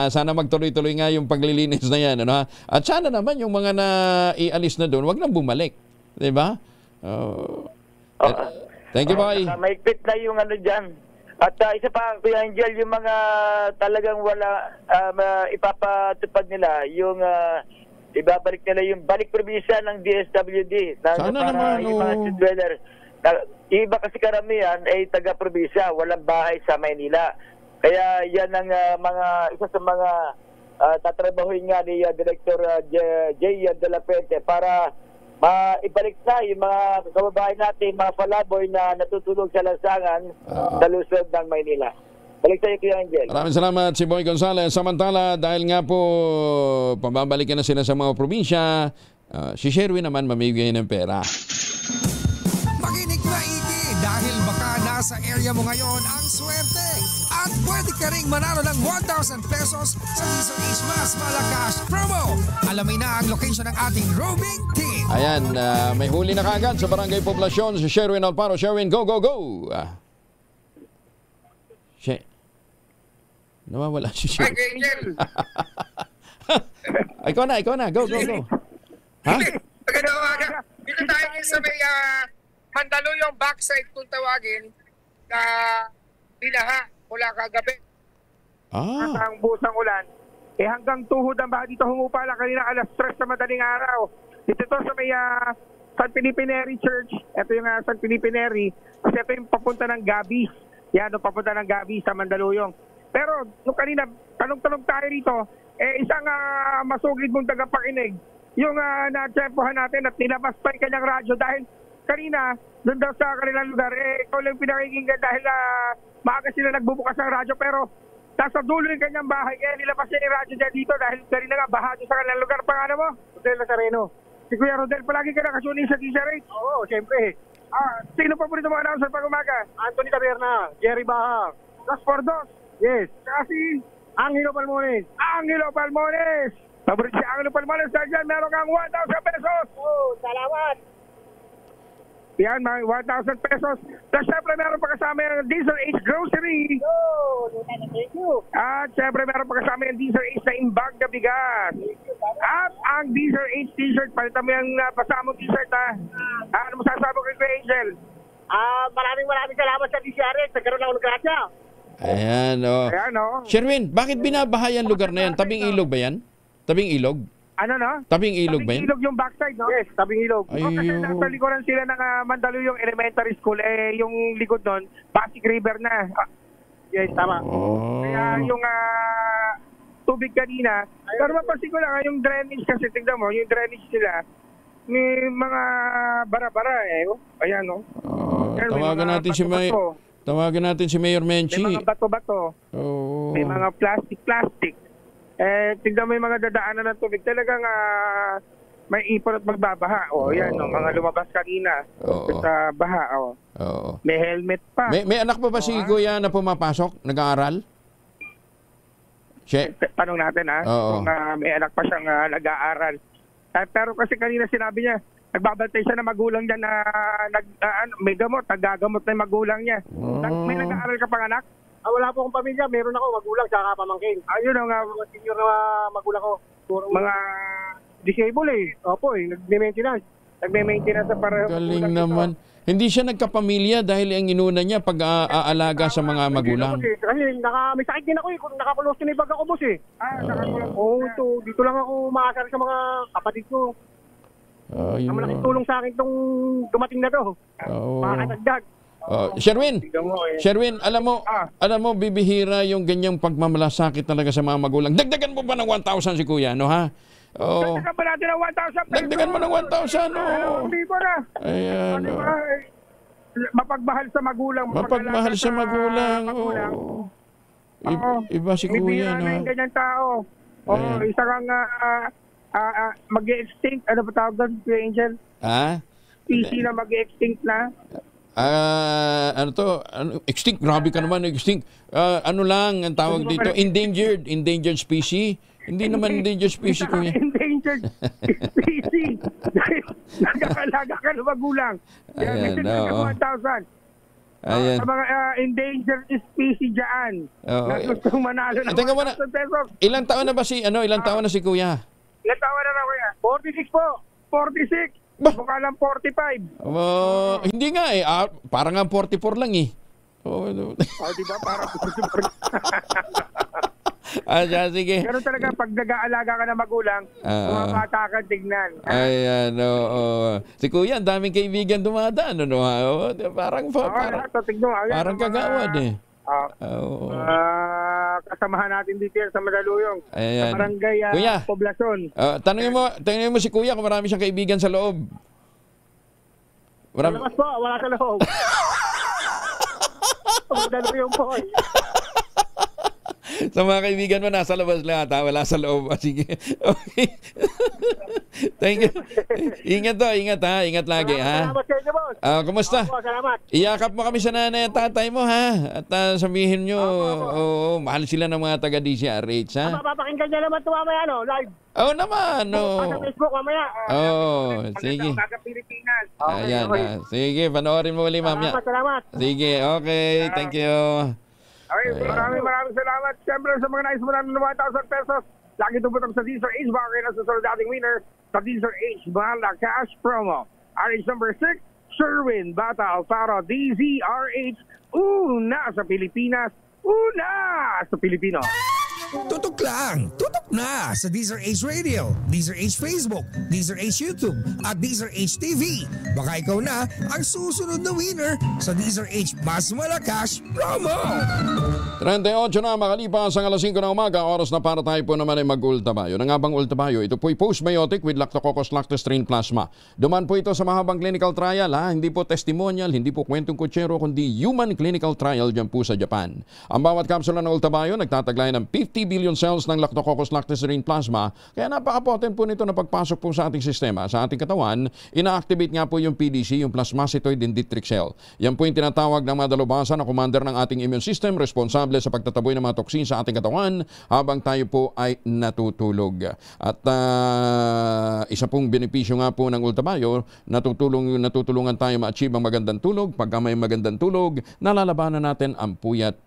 sana magtuloy-tuloy nga yung paglilinis na yan, at sana naman yung mga naialis na doon, wag nang bumalik, di ba? Thank you, Boy. Maigpit na yung dyan. At isa pa, Kuya Angel, yung mga talagang wala ipapatupad nila, yung ibabalik nila yung balik probinsya ng DSWD. Sana naman, yung mga street dweller. Iba kasi karamihan ay taga-probinsya, walang bahay sa Maynila. Kaya yan ang isa sa mga tatrabahuin nga ni Director J. de la Pente para maibalik na yung mga kababayan natin, mga palaboy na natutulog sa lansangan sa lungsod ng Maynila. Balik sa iyo, Kuya Angel. Maraming salamat si Boy Gonzales. Samantala, dahil nga po pababalikan na sila sa mga probinsya, si Sherwin naman mamigay ng pera. Makinig maigi dahil baka nasa area mo ngayon ang swerte. At pwede ka ring manalo ng 1,000 pesos sa DCRH Mas Malakas promo. Alamin na ang location ng ating roaming team. Ayan, may huli na kaagad sa Barangay Poblasyon si Sherwin Alparo. Sherwin, go, go, go! Nawawala si Sherwin. Hi, Angel! Ikaw na, go, go, go. Ha? Magandang umaga. Dito tayo sa may Mandaluyong backside kung tawagin na binaha mula kagabi. Ang busang ulan. Hanggang tuhod ang baha dito humupala kanina alas 3 sa madaling araw. Dito to sa may San Felipe Neri Church. Ito yung San Felipe Neri. Kasi ito yung papunta ng Gabi. Yan, papunta ng Gabi sa Mandaluyong. Pero nung kanina, tanong-tanong tayo rito, isang masugid mong tagapakinig, yung na-tsempohan natin at nilabas pa yung kanyang radyo dahil kanina, doon daw sa kanilang lugar, ikaw lang pinakikinggan dahil maaga sila nagbubukas ng radyo pero nasa dulo yung kanyang bahay, nilabas niya yung radyo dyan dito dahil kanina nga, baha sa kanilang lugar. Pangalan mo? Rodel Nazareno. Si Kuya Rodel, palagi ka nakasunin sa DCRH? Oo, siyempre. Sino pa po dito mga announcer pag umaga? Anthony Taberna, Jerry Baha, Las Fordos. Yes. Kasi Angelo Palmones. Angelo Palmones. Paborito si Angelo Palmones. Dahil meron kang 1,000 pesos. Oh, salamat. Yan, mga 1,000 pesos. Tapos syempre meron pa kasama yung Diesel H Grocery. Thank you. At syempre meron pa kasama yung Diesel H na imbag na bigas. At ang Diesel H t-shirt, palitan mo yung pasamong t-shirt ha. Ano masasabi ko kay Angel? Maraming salamat sa DCRX. Nagkaroon ako ng grasya. Ayan, o. Sherwin, bakit binabaha yan lugar na yan? Tabing ilog ba yan? Tabing ilog? Ano no? Tabing ilog ba yan? Tabing ilog yung backside, no? Yes, tabing ilog. Kasi nasa likuran sila ng Mandaluyong Elementary School. Yung likod nun, Pasig River na. Yes, tama. Kaya yung tubig kanina, pero mapansin ko lang, yung drainage kasi, tignan mo, yung drainage sila, may mga bara-bara Ayan, no? Tawagan natin si Mayor Menchi. May mga bato-bato. May mga plastic. Tignan mo yung mga dadaanan ng tubig. Talagang may ipon at magbabaha. Yan, mga lumabas kanina sa baha. May helmet pa. May anak pa ba si Kuya na pumapasok? Nag-aaral? Tanong natin kung may anak pa siyang nag-aaral. Pero kasi kanina sinabi niya, nagbabantay siya ng magulang niya na may gamot, nagagamot na yung magulang niya. May nag-aaral ka pang anak? Wala po akong pamilya, meron ako magulang tsaka pamangkin. Ayun ang mga senior na magulang ko. Mga disable Opo nagme-maintenance. Nagme-maintenance sa para. Galing naman. Hindi siya nagkapamilya dahil ang inuna niya pag-aalaga sa mga magulang. Kasi may sakit din ako nakapulos na ibag ako boss dito lang ako makasari sa mga kapatid ko. Ang malaking tulong sa akin itong dumating na to. Makakatagdag. Sherwin, alam mo bibihira yung ganyang pagmamalasakit talaga sa mga magulang. Dagdagan mo ba ng 1,000 si Kuya, no ha? Dagdagan ba natin ng 1,000? Dagdagan mo ng 1,000, no? Ayan, mapagmahal sa magulang. Mapagmahal sa magulang. Iba si Kuya, no? May ganyang tao. Isa kang mag-extinct. Ano ba tawag doon, Kuya Angel? PC na mag-extinct na. Extinct, grabe ka naman, extinct. Ano lang ang tawag dito? Endangered species. Hindi naman endangered species ko yan. Endangered species. Nagkakalaga ka ng magulang. Ayan, 1,000. Sa mga endangered species dyan. Na gustong manalo ng 1,000 pesos. Ilang taon na ba ilang taon na si Kuya? Ilang taon na Kuya? 46 po. 46. Mukha lang 45. Hindi nga parang nga 44 lang diba? Parang 44. Sige. Pero talaga pag nag-aalaga ka ng magulang, mga bata ka tignan. Ayan, si Kuya, ang daming kaibigan dumadaan. Parang kagawad kasamahan natin dito sa Mandaluyong. Ayan. Sa barangay Poblacion. Tanungin mo si Kuya kung marami siyang kaibigan sa loob. Wala sa loob. Mandaluyong po. Sa mga kaibigan mo, nasa labas lahat, wala sa loob. Sige. Okay. Thank you. Ingat lagi, ha? Salamat sa inyo, boss. Kumusta? Salamat. Iyakap mo kami sa nanay at tatay mo, ha? At sabihin nyo, mahal sila ng mga taga-DCRH, ha? Papakinggan niya naman ito mamaya, live. Naman, Sa Facebook mamaya. Sige. Pilipinas. Ayan, sige, panoorin mo ulit mamaya. Salamat. Sige, okay. Thank you. Okay, maraming salamat. Siyempre sa mga nais mo na ng 1,000 pesos. Lagi tumutok sa Diesel H. Baka kayo nasusunod dating winner sa Diesel H. Bahala Cash Promo. RH number 6, Sherwin Bata Alfaro DZRH. Una sa Pilipinas. Una sa Pilipino. Tutok lang! Tutok na sa Deezer H Radio, Deezer H Facebook, Deezer H YouTube, at Deezer H TV. Baka ikaw na ang susunod na winner sa Deezer H Mas Malakas Promo! 38 na makalipas ang alas 5 ng umaga, oras na para tayo po naman ay mag-ultabayo. Nangabang ultabayo, ito po ay postbiotic with Lactococcus lactis strain plasma. Duman po ito sa mahabang clinical trial, hindi po testimonial, hindi po kwentong kutsero, kundi human clinical trial dyan po sa Japan. Ang bawat kapsula ng ultabayo nagtataglay ng 50 billion cells ng Lactococcus lactis strain plasma, kaya napaka-potent po nito na pagpasok po sa ating sistema, sa ating katawan, ina-activate nga po yung PDC, yung plasmacytoid dendritic cell. Yan po yung tinatawag ng mga dalubhasa na commander ng ating immune system, responsable sa pagtataboy ng mga toksin sa ating katawan habang tayo po ay natutulog. At isa pong benepisyo nga po ng ultabayo, natutulungan tayo ma-achieve ang magandang tulog. Pagka may magandang tulog, nalalabanan natin ang puyat,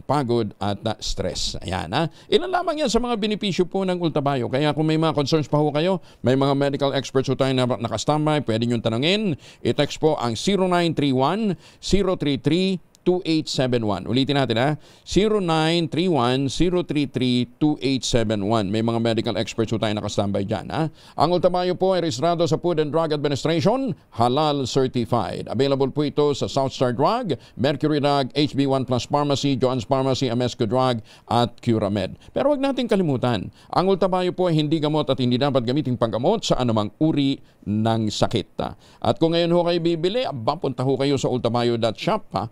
pagod at stress. Ayan, ha? Ilan lamang yan sa mga benepisyo po ng ultabayo. Kaya kung may mga concerns pa ho kayo, may mga medical experts po tayo na nakastambay, pwede nyo tanungin. I-text po ang 0931-033-2871. Ulitin natin, ha? 0931-033-2871. May mga medical experts po tayo nakastambay dyan, ha? Ang ultabayo po ay rehistrado sa Food and Drug Administration, halal certified. Available po ito sa South Star Drug, Mercury Drug, HB1 Plus Pharmacy, Joann's Pharmacy, Amesco Drug, at Curamed. Pero huwag natin kalimutan, ang ultabayo po ay hindi gamot at hindi dapat gamitin panggamot sa anumang uri ng sakit. At kung ngayon ho kayo bibili, punta ho kayo sa ultabayo.shop, ha?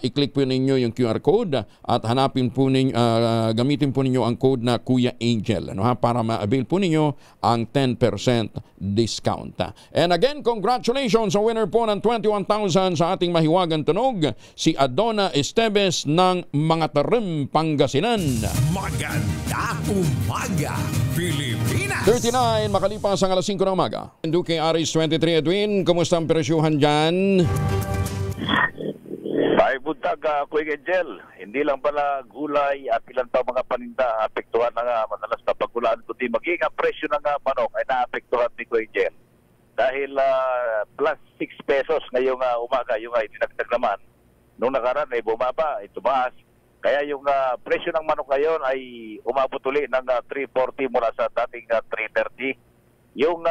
I-click po ninyo yung QR code at hanapin po ninyo, gamitin po ninyo ang code na Kuya Angel, ano, ha, para ma-avail po ninyo ang 10% discount. And again, congratulations sa winner po ng 21,000 sa ating mahiwagang tunog, si Adona Esteves ng Mangatarem, Pangasinan. Maganda umaga, Pilipinas! 39, makalipas ang alas 5 ng umaga. Duque Aris 23, Edwin, kumusta ang presyuhan dyan? Ay buntag, Kuya Angel, hindi lang pala gulay at ilan pa mga paninda apektuhan ng madalas na pagulaan, kundi maging ang presyo ng manok ay naapektuhan ni Kuya Angel. Dahil plus 6 pesos ngayong umaga, yung dinagdag naman. Nung nakaraan ay bumaba, ay tumaas. Kaya yung presyo ng manok ngayon ay umabot uli ng 340 mula sa dating 330. Yung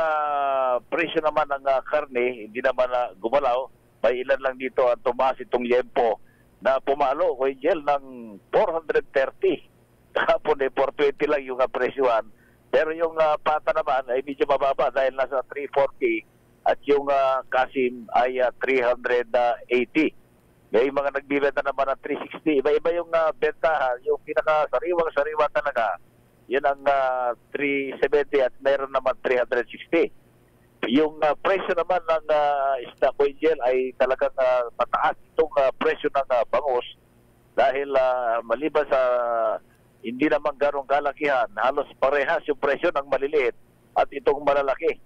presyo naman ng karne, hindi naman gumalaw. May ilan lang dito ang tumaas itong yempo na pumalo, Kuya Angel, ng 430. Kahapon ay 420 lang yung presyuhan. Pero yung pata naman ay medyo mababa dahil nasa 340 at yung kasim ay 380. May mga nagbibenta naman ng 360. Iba-iba yung bentahan. Yung pinaka-sariwang-sariwa talaga, yun ang 370 at mayroon naman 360. Yung presyo naman ng isda, Kuya Angel, ay talagang mataas itong presyo ng bangus dahil maliban sa hindi naman garong kalakihan, halos parehas yung presyo ng maliliit at itong malalaki.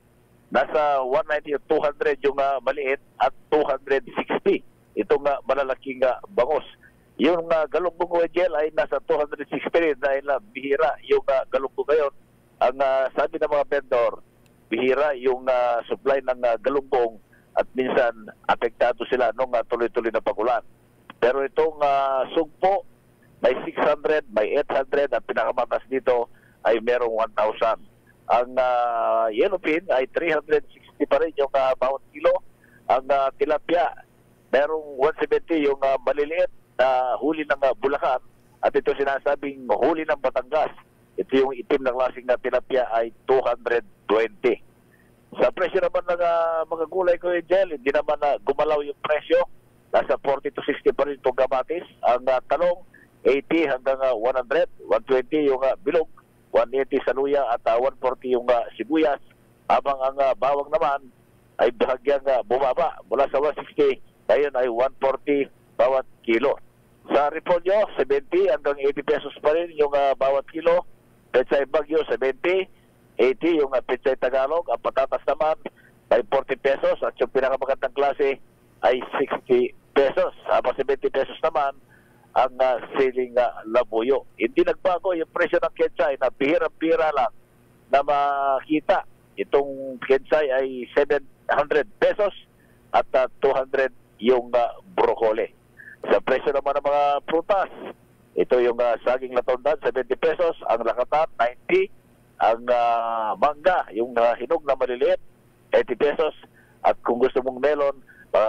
Nasa 190 o 200 yung maliit at 260 itong malalaking bangus. Yung galunggong, Kuya Angel, ay nasa 260 rin dahil bihira yung galunggong ngayon. Ang sabi ng mga vendor, bihira yung supply ng galunggong at minsan apektado sila nung tuloy-tuloy na pagulan. Pero itong sugpo, may 600, may 800 at pinakamatas dito ay merong 1,000. Ang yellowfin ay 360 pa rin yung bawat kilo. Ang tilapia, merong 170 yung maliliit na huli ng Bulacan at ito sinasabing huli ng Batangas. Ito yung itim na klaseng na tilapia ay 220. Sa presyo naman ng mga gulay, Kuya Angel, hindi naman gumalaw yung presyo. Nasa 40 to 60 pa rin itong kamatis. Ang talong, 80 hanggang 100. 120 yung bilog, 180 sa luya at 140 yung sibuyas. Habang ang bawang naman ay bahagyang bumaba mula sa 160. Ngayon ay 140 bawat kilo. Sa repolyo, 70 hanggang 80 pesos pa rin yung bawat kilo. Pechay Bagyo, 70. 80 yung Pechay Tagalog. Ang patatas naman ay 40 pesos at yung pinakamagandang klase ay 60 pesos. Habang 70 pesos naman ang siling labuyo. Hindi nagbago yung presyo ng Pechay na bihirang-bihira lang na makita. Itong Pechay ay 700 pesos at 200 yung broccoli. Sa presyo naman ng mga prutas, ito yung saging latondan, 70 pesos. Ang lakatan, 90. Ang mangga, yung hinog na maliliit, 80 pesos. At kung gusto mong melon,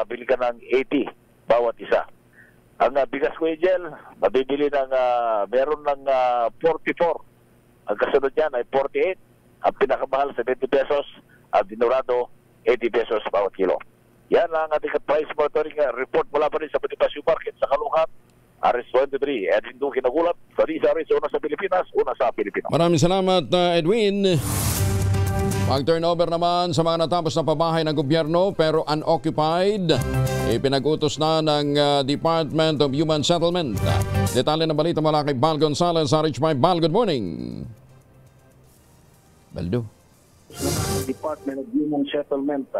bili ka ng 80 bawat isa. Ang bigas ko, Angel, mabibili ng meron ng 44. Ang kasunod niyan ay 48. Ang pinakamahal 70 pesos. Ang dinurado 80 pesos bawat kilo. Yan ang ating price monitoring report mula pa rin sa Bonifacio Market sa Kalunghat. RS23 at hindi kinagulat sa DZRH, una sa Pilipinas, una sa Pilipino. Maraming salamat, Edwin. Pag-turnover naman sa mga natapos na pabahay ng gobyerno pero unoccupied, ipinag-utos na ng Department of Human Settlement. Detalye ng balita mula kay Bal Gonzalez sa RH5. Bal, good morning. Baldo. Department of Human Settlement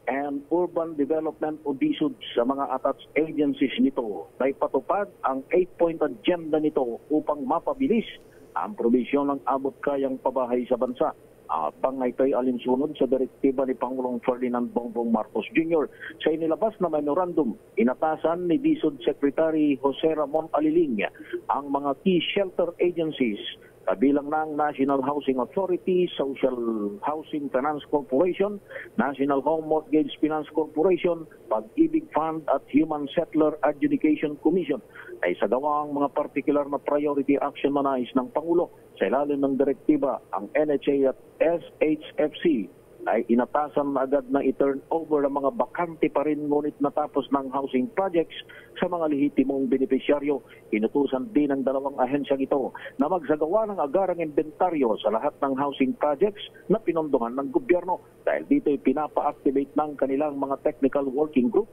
and Urban Development o DSUD sa mga attached agencies nito ay patupad ang 8-point agenda nito upang mapabilis ang probisyon ng abot-kayang pabahay sa bansa. Abang ito'y alinsunod sa direktiba ni Pangulong Ferdinand Bongbong Marcos Jr. Sa inilabas na memorandum, inatasan ni DSUD Secretary Jose Ramon Aliling ang mga key shelter agencies kabilang ng National Housing Authority, Social Housing Finance Corporation, National Home Mortgage Finance Corporation, Pag-ibig Fund at Human Settler Adjudication Commission ay sagawang mga particular na priority action na nais ng Pangulo. Sa ilalim ng direktiba, ang NHA at SHFC ay inatasan na agad na i-turn over ang mga bakante pa rin ngunit natapos ng housing projects sa mga lehitimong benepisyaryo. Inutusan din ng dalawang ahensyang ito na magsagawa ng agarang inventaryo sa lahat ng housing projects na pinondohan ng gobyerno. Dahil dito ay pinapa-activate ng kanilang mga technical working group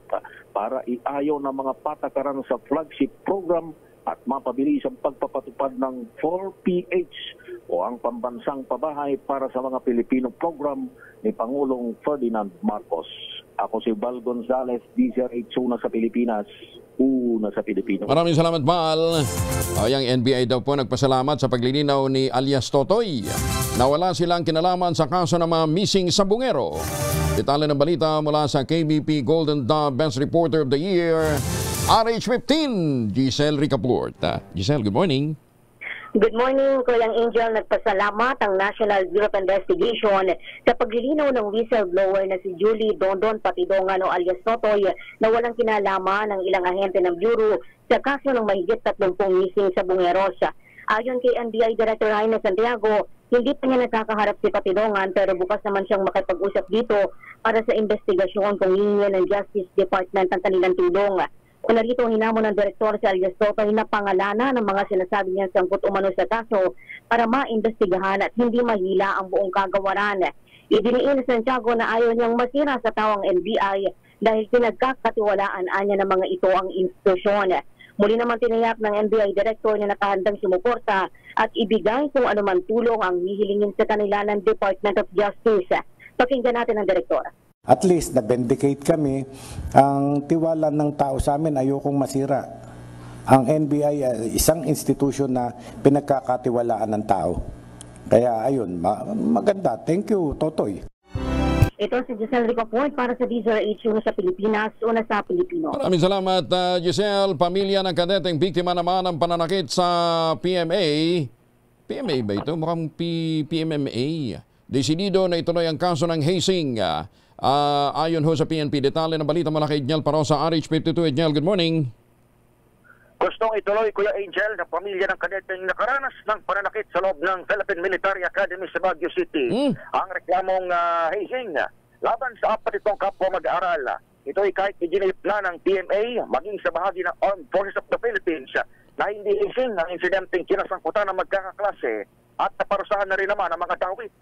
para iayo ng mga patakaran sa flagship program at mapabilis ang pagpapatupad ng 4PH o ang pambansang pabahay para sa mga Pilipino program ni Pangulong Ferdinand Marcos. Ako si Bal Gonzalez, DZRH, una sa Pilipinas, una sa Pilipino. Maraming salamat, Bal. Ang NBI daw po nagpasalamat sa paglilinaw ni alias Totoy na wala silang kinalaman sa kaso ng mga missing sabungero. Detalye ng balita mula sa KBP Golden Dove Best Reporter of the Year, RH15, Giselle Ricaport. Giselle, good morning. Good morning, Kulang Angel. Nagpasalamat ang National Bureau of Investigation sa paglilinaw ng whistleblower na si Julie Dondon Patidongan o alias Totoy na walang kinalaman ng ilang ahente ng Bureau sa kaso ng mahigit 30 missing sabungeros. Ayon kay NBI Director Jaime Santiago, hindi pa niya nakakaharap si Patidongan pero bukas naman siyang makipag-usap dito para sa investigasyon kung hingin ng Justice Department ang kanilang tulong. Una rito hinamon ng direktor si alias Totoy na pangalanan ng mga sinasabi niya sangkot umano sa kaso para maimbestigahan at hindi mahila ang buong kagawaran. Idiniin ni Santiago na ayaw niyang masira sa tawang NBI dahil pinagkakatiwalaan niya ng mga ito ang institusyon. Muli naman tiniyak ng NBI director na nakahandang sumuporta at ibigay kung anuman tulong ang hihilingin sa kanila ng Department of Justice. Pakinggan natin ang direktor. At least na-vindicate kami. Ang tiwala ng tao sa amin, ayokong masira. Ang NBI ay isang institusyon na pinagkakatiwalaan ng tao. Kaya ayun, maganda. Thank you, Totoy. Ito si Giselle Ricaport para sa DZRH, una sa Pilipinas, una sa Pilipino. Maraming salamat, Giselle. Pamilya ng kadeteng biktima naman ng pananakit sa PMA. PMA ba ito? Mukhang PMMA. Desidido na ituloy ang kaso ng hazing. Ayon ho sa PNP, detalye ng balita mula kay Edniel Parosa, RH52. Edniel, good morning. Gustong ituloy, Kuya Angel, na pamilya ng kadeteng nakaranas ng pananakit sa loob ng Philippine Military Academy sa Baguio City. Ang reklamong hazing laban sa apat itong kapwa mag-aaral. Ito ay kahit iginip na ng PMA, maging sa bahagi ng Armed Forces of the Philippines, na hindi hazing ang insidenteng kinasangkutan ng magkakaklase at naparusahan na rin naman ang mga dawit.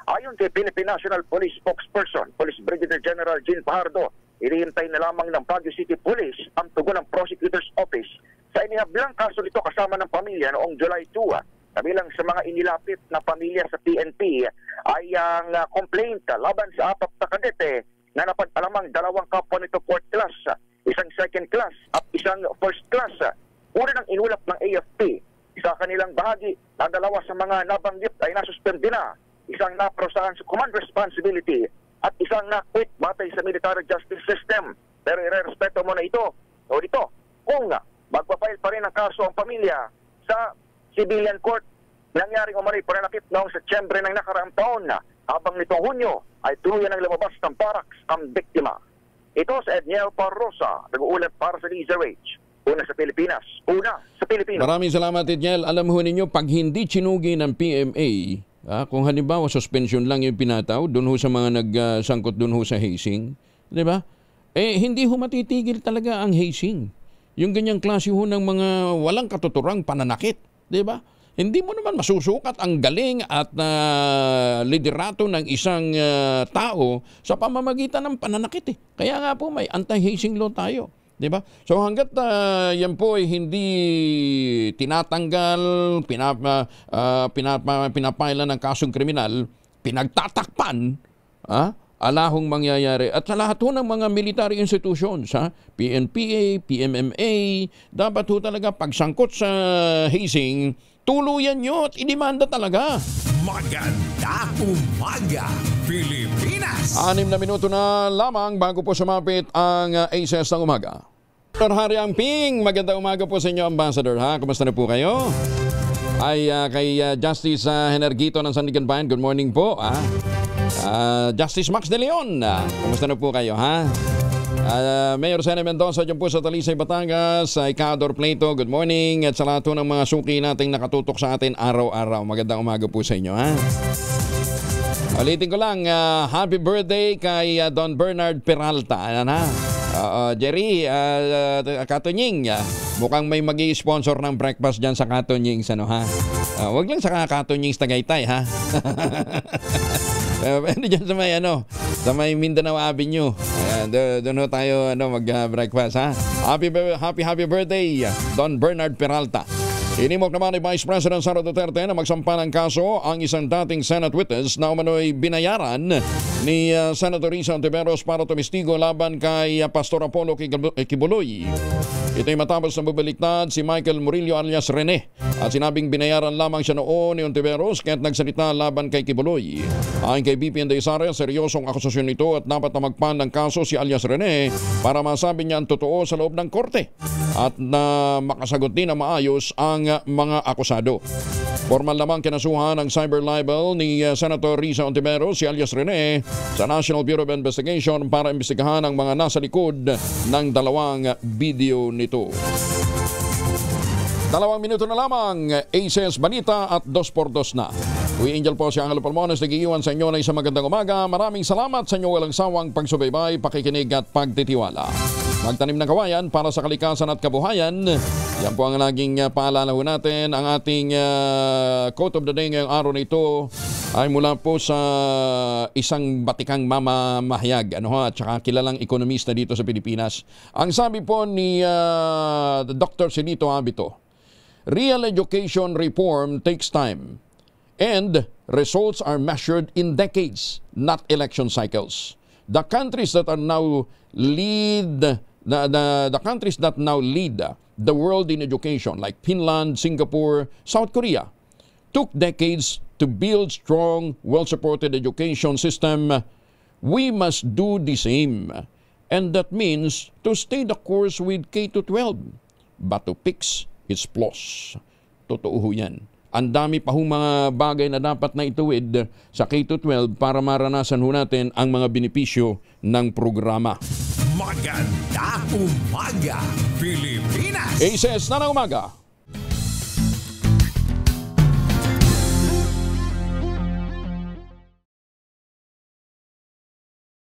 Ayon kay Philippine National Police spokesperson, Police Brigadier General Jean Fajardo, irihintay na lamang ng Baguio City Police ang tugon ng Prosecutor's Office sa inihablang kaso nito kasama ng pamilya noong July 2. Kabilang sa mga inilapit na pamilya sa PNP ay ang complaint laban sa apat na kadete na napag-alamang dalawang kapwa nito 4th class, isang 2nd class at isang 1st class. Una ng inulap ng AFP. Sa kanilang bahagi, na dalawa sa mga nabanggit ay nasuspende na, isang naparusahan sa command responsibility at isang na-quit batay sa military justice system. Pero irerespeto mo na ito o dito kung magpapile pa rin ang kaso ang pamilya sa civilian court. Nangyaring umano'y pananakit noong Setyembre ng nakaraang taon habang nitong Hunyo ay tuluyan ng lumabas ng barracks ang biktima. Ito sa Edniel Parrosa, nag-uulat para sa DZRH. Una sa Pilipinas. Una sa Pilipinas. Maraming salamat, Edniel. Alam ho ninyo, pag hindi chinugi ng PMA, kung halimbawa suspension lang yung pinataw, doon ho sa mga nagsangkot doon ho sa hazing, di ba? Hindi ho matitigil talaga ang hazing. Yung ganyang klase ho ng mga walang katuturang pananakit, di ba? Hindi mo naman masusukat ang galing at liderato ng isang tao sa pamamagitan ng pananakit. Kaya nga po may anti-hazing law tayo. Diba? So hanggat yan po ay hindi tinatanggal, pinapailan ng kasong kriminal, pinagtatakpan, alahong mangyayari. At sa lahat ho ng mga military institutions, PNPA, PMMA, dapat ho talaga pagsangkot sa hazing, tuluyan nyo at idemanda talaga. Maganda umaga, Pilipinas! 6 na minuto na lamang bago po sumapit ang ACES ng umaga. Dr. Harry Amping, maganda umaga po sa inyo, Ambassador. Kumusta na po kayo? Kay Justice Henergito ng Sandigan Bayan, good morning po. Justice Max De Leon, kumusta na po kayo? Mayor Sene Mendoza dyan po sa Talisay, Batangas, Icador Plato, good morning. At sa lahat ng mga suki nating nakatutok sa atin araw-araw, magandang umaga po sa inyo. Ulitin ko lang, happy birthday kay Don Bernard Peralta. Jerry, Katunying, mukhang may magi-sponsor ng breakfast dyan sa Katunyings. Huwag lang sa Katunyings Tagaytay, Pwede dyan sa may Mindanao Avenue. Doon tayo mag-breakfast, Happy birthday, Don Bernard Peralta. Inimok naman ni Vice President Sara Duterte na magsampa ng kaso ang isang dating Senate witness na umano'y binayaran ni Senator Risa Ontiveros para tumistigo laban kay Pastor Apollo Kibuloy. Ito'y matapos na bubaliktad si Michael Murillo alias Rene at sinabing binayaran lamang siya noon ni Ontiveros kaya't nagsalita laban kay Kibuloy. Ayon kay BP Indaysare, seryosong akusasyon ito at dapat na magpan ng kaso si alias Rene para masabi niya ang totoo sa loob ng korte at na makasagot din na maayos ang mga akusado. Formal namang kinasuhan ng cyber libel ni Senator Risa Ontiveros si alias Rene sa National Bureau of Investigation para imbestigahan ang mga nasa likod ng dalawang video nito. 2 minuto na lamang, ACES Balita at 2x2 na. Uy, Angel po si Angelo Palmones, nag-iiwan sa inyo na isang magandang umaga. Maraming salamat sa inyong walang sawang pagsubaybay, pakikinig at pagtitiwala. Magtanim ng kawayan para sa kalikasan at kabuhayan. Yan po ang laging paalala ho natin. Ang ating quote of the day ngayong araw na ito ay mula po sa isang batikang mamamahayag at saka kilalang ekonomista dito sa Pilipinas. Ang sabi po ni Dr. Silito Abito, real education reform takes time and results are measured in decades, not election cycles. The countries that are now lead the countries that now lead the world in education, like Finland, Singapore, South Korea, took decades to build strong, well-supported education system. We must do the same, and that means to stay the course with K-12, but to fix its flaws. Totoo ho yan. Ang dami pa hong mga bagay na dapat na ituwid sa K-12 para maranasan ho natin ang mga benepisyo ng programa. Maganda umaga, Pilipinas! ACES na ng umaga.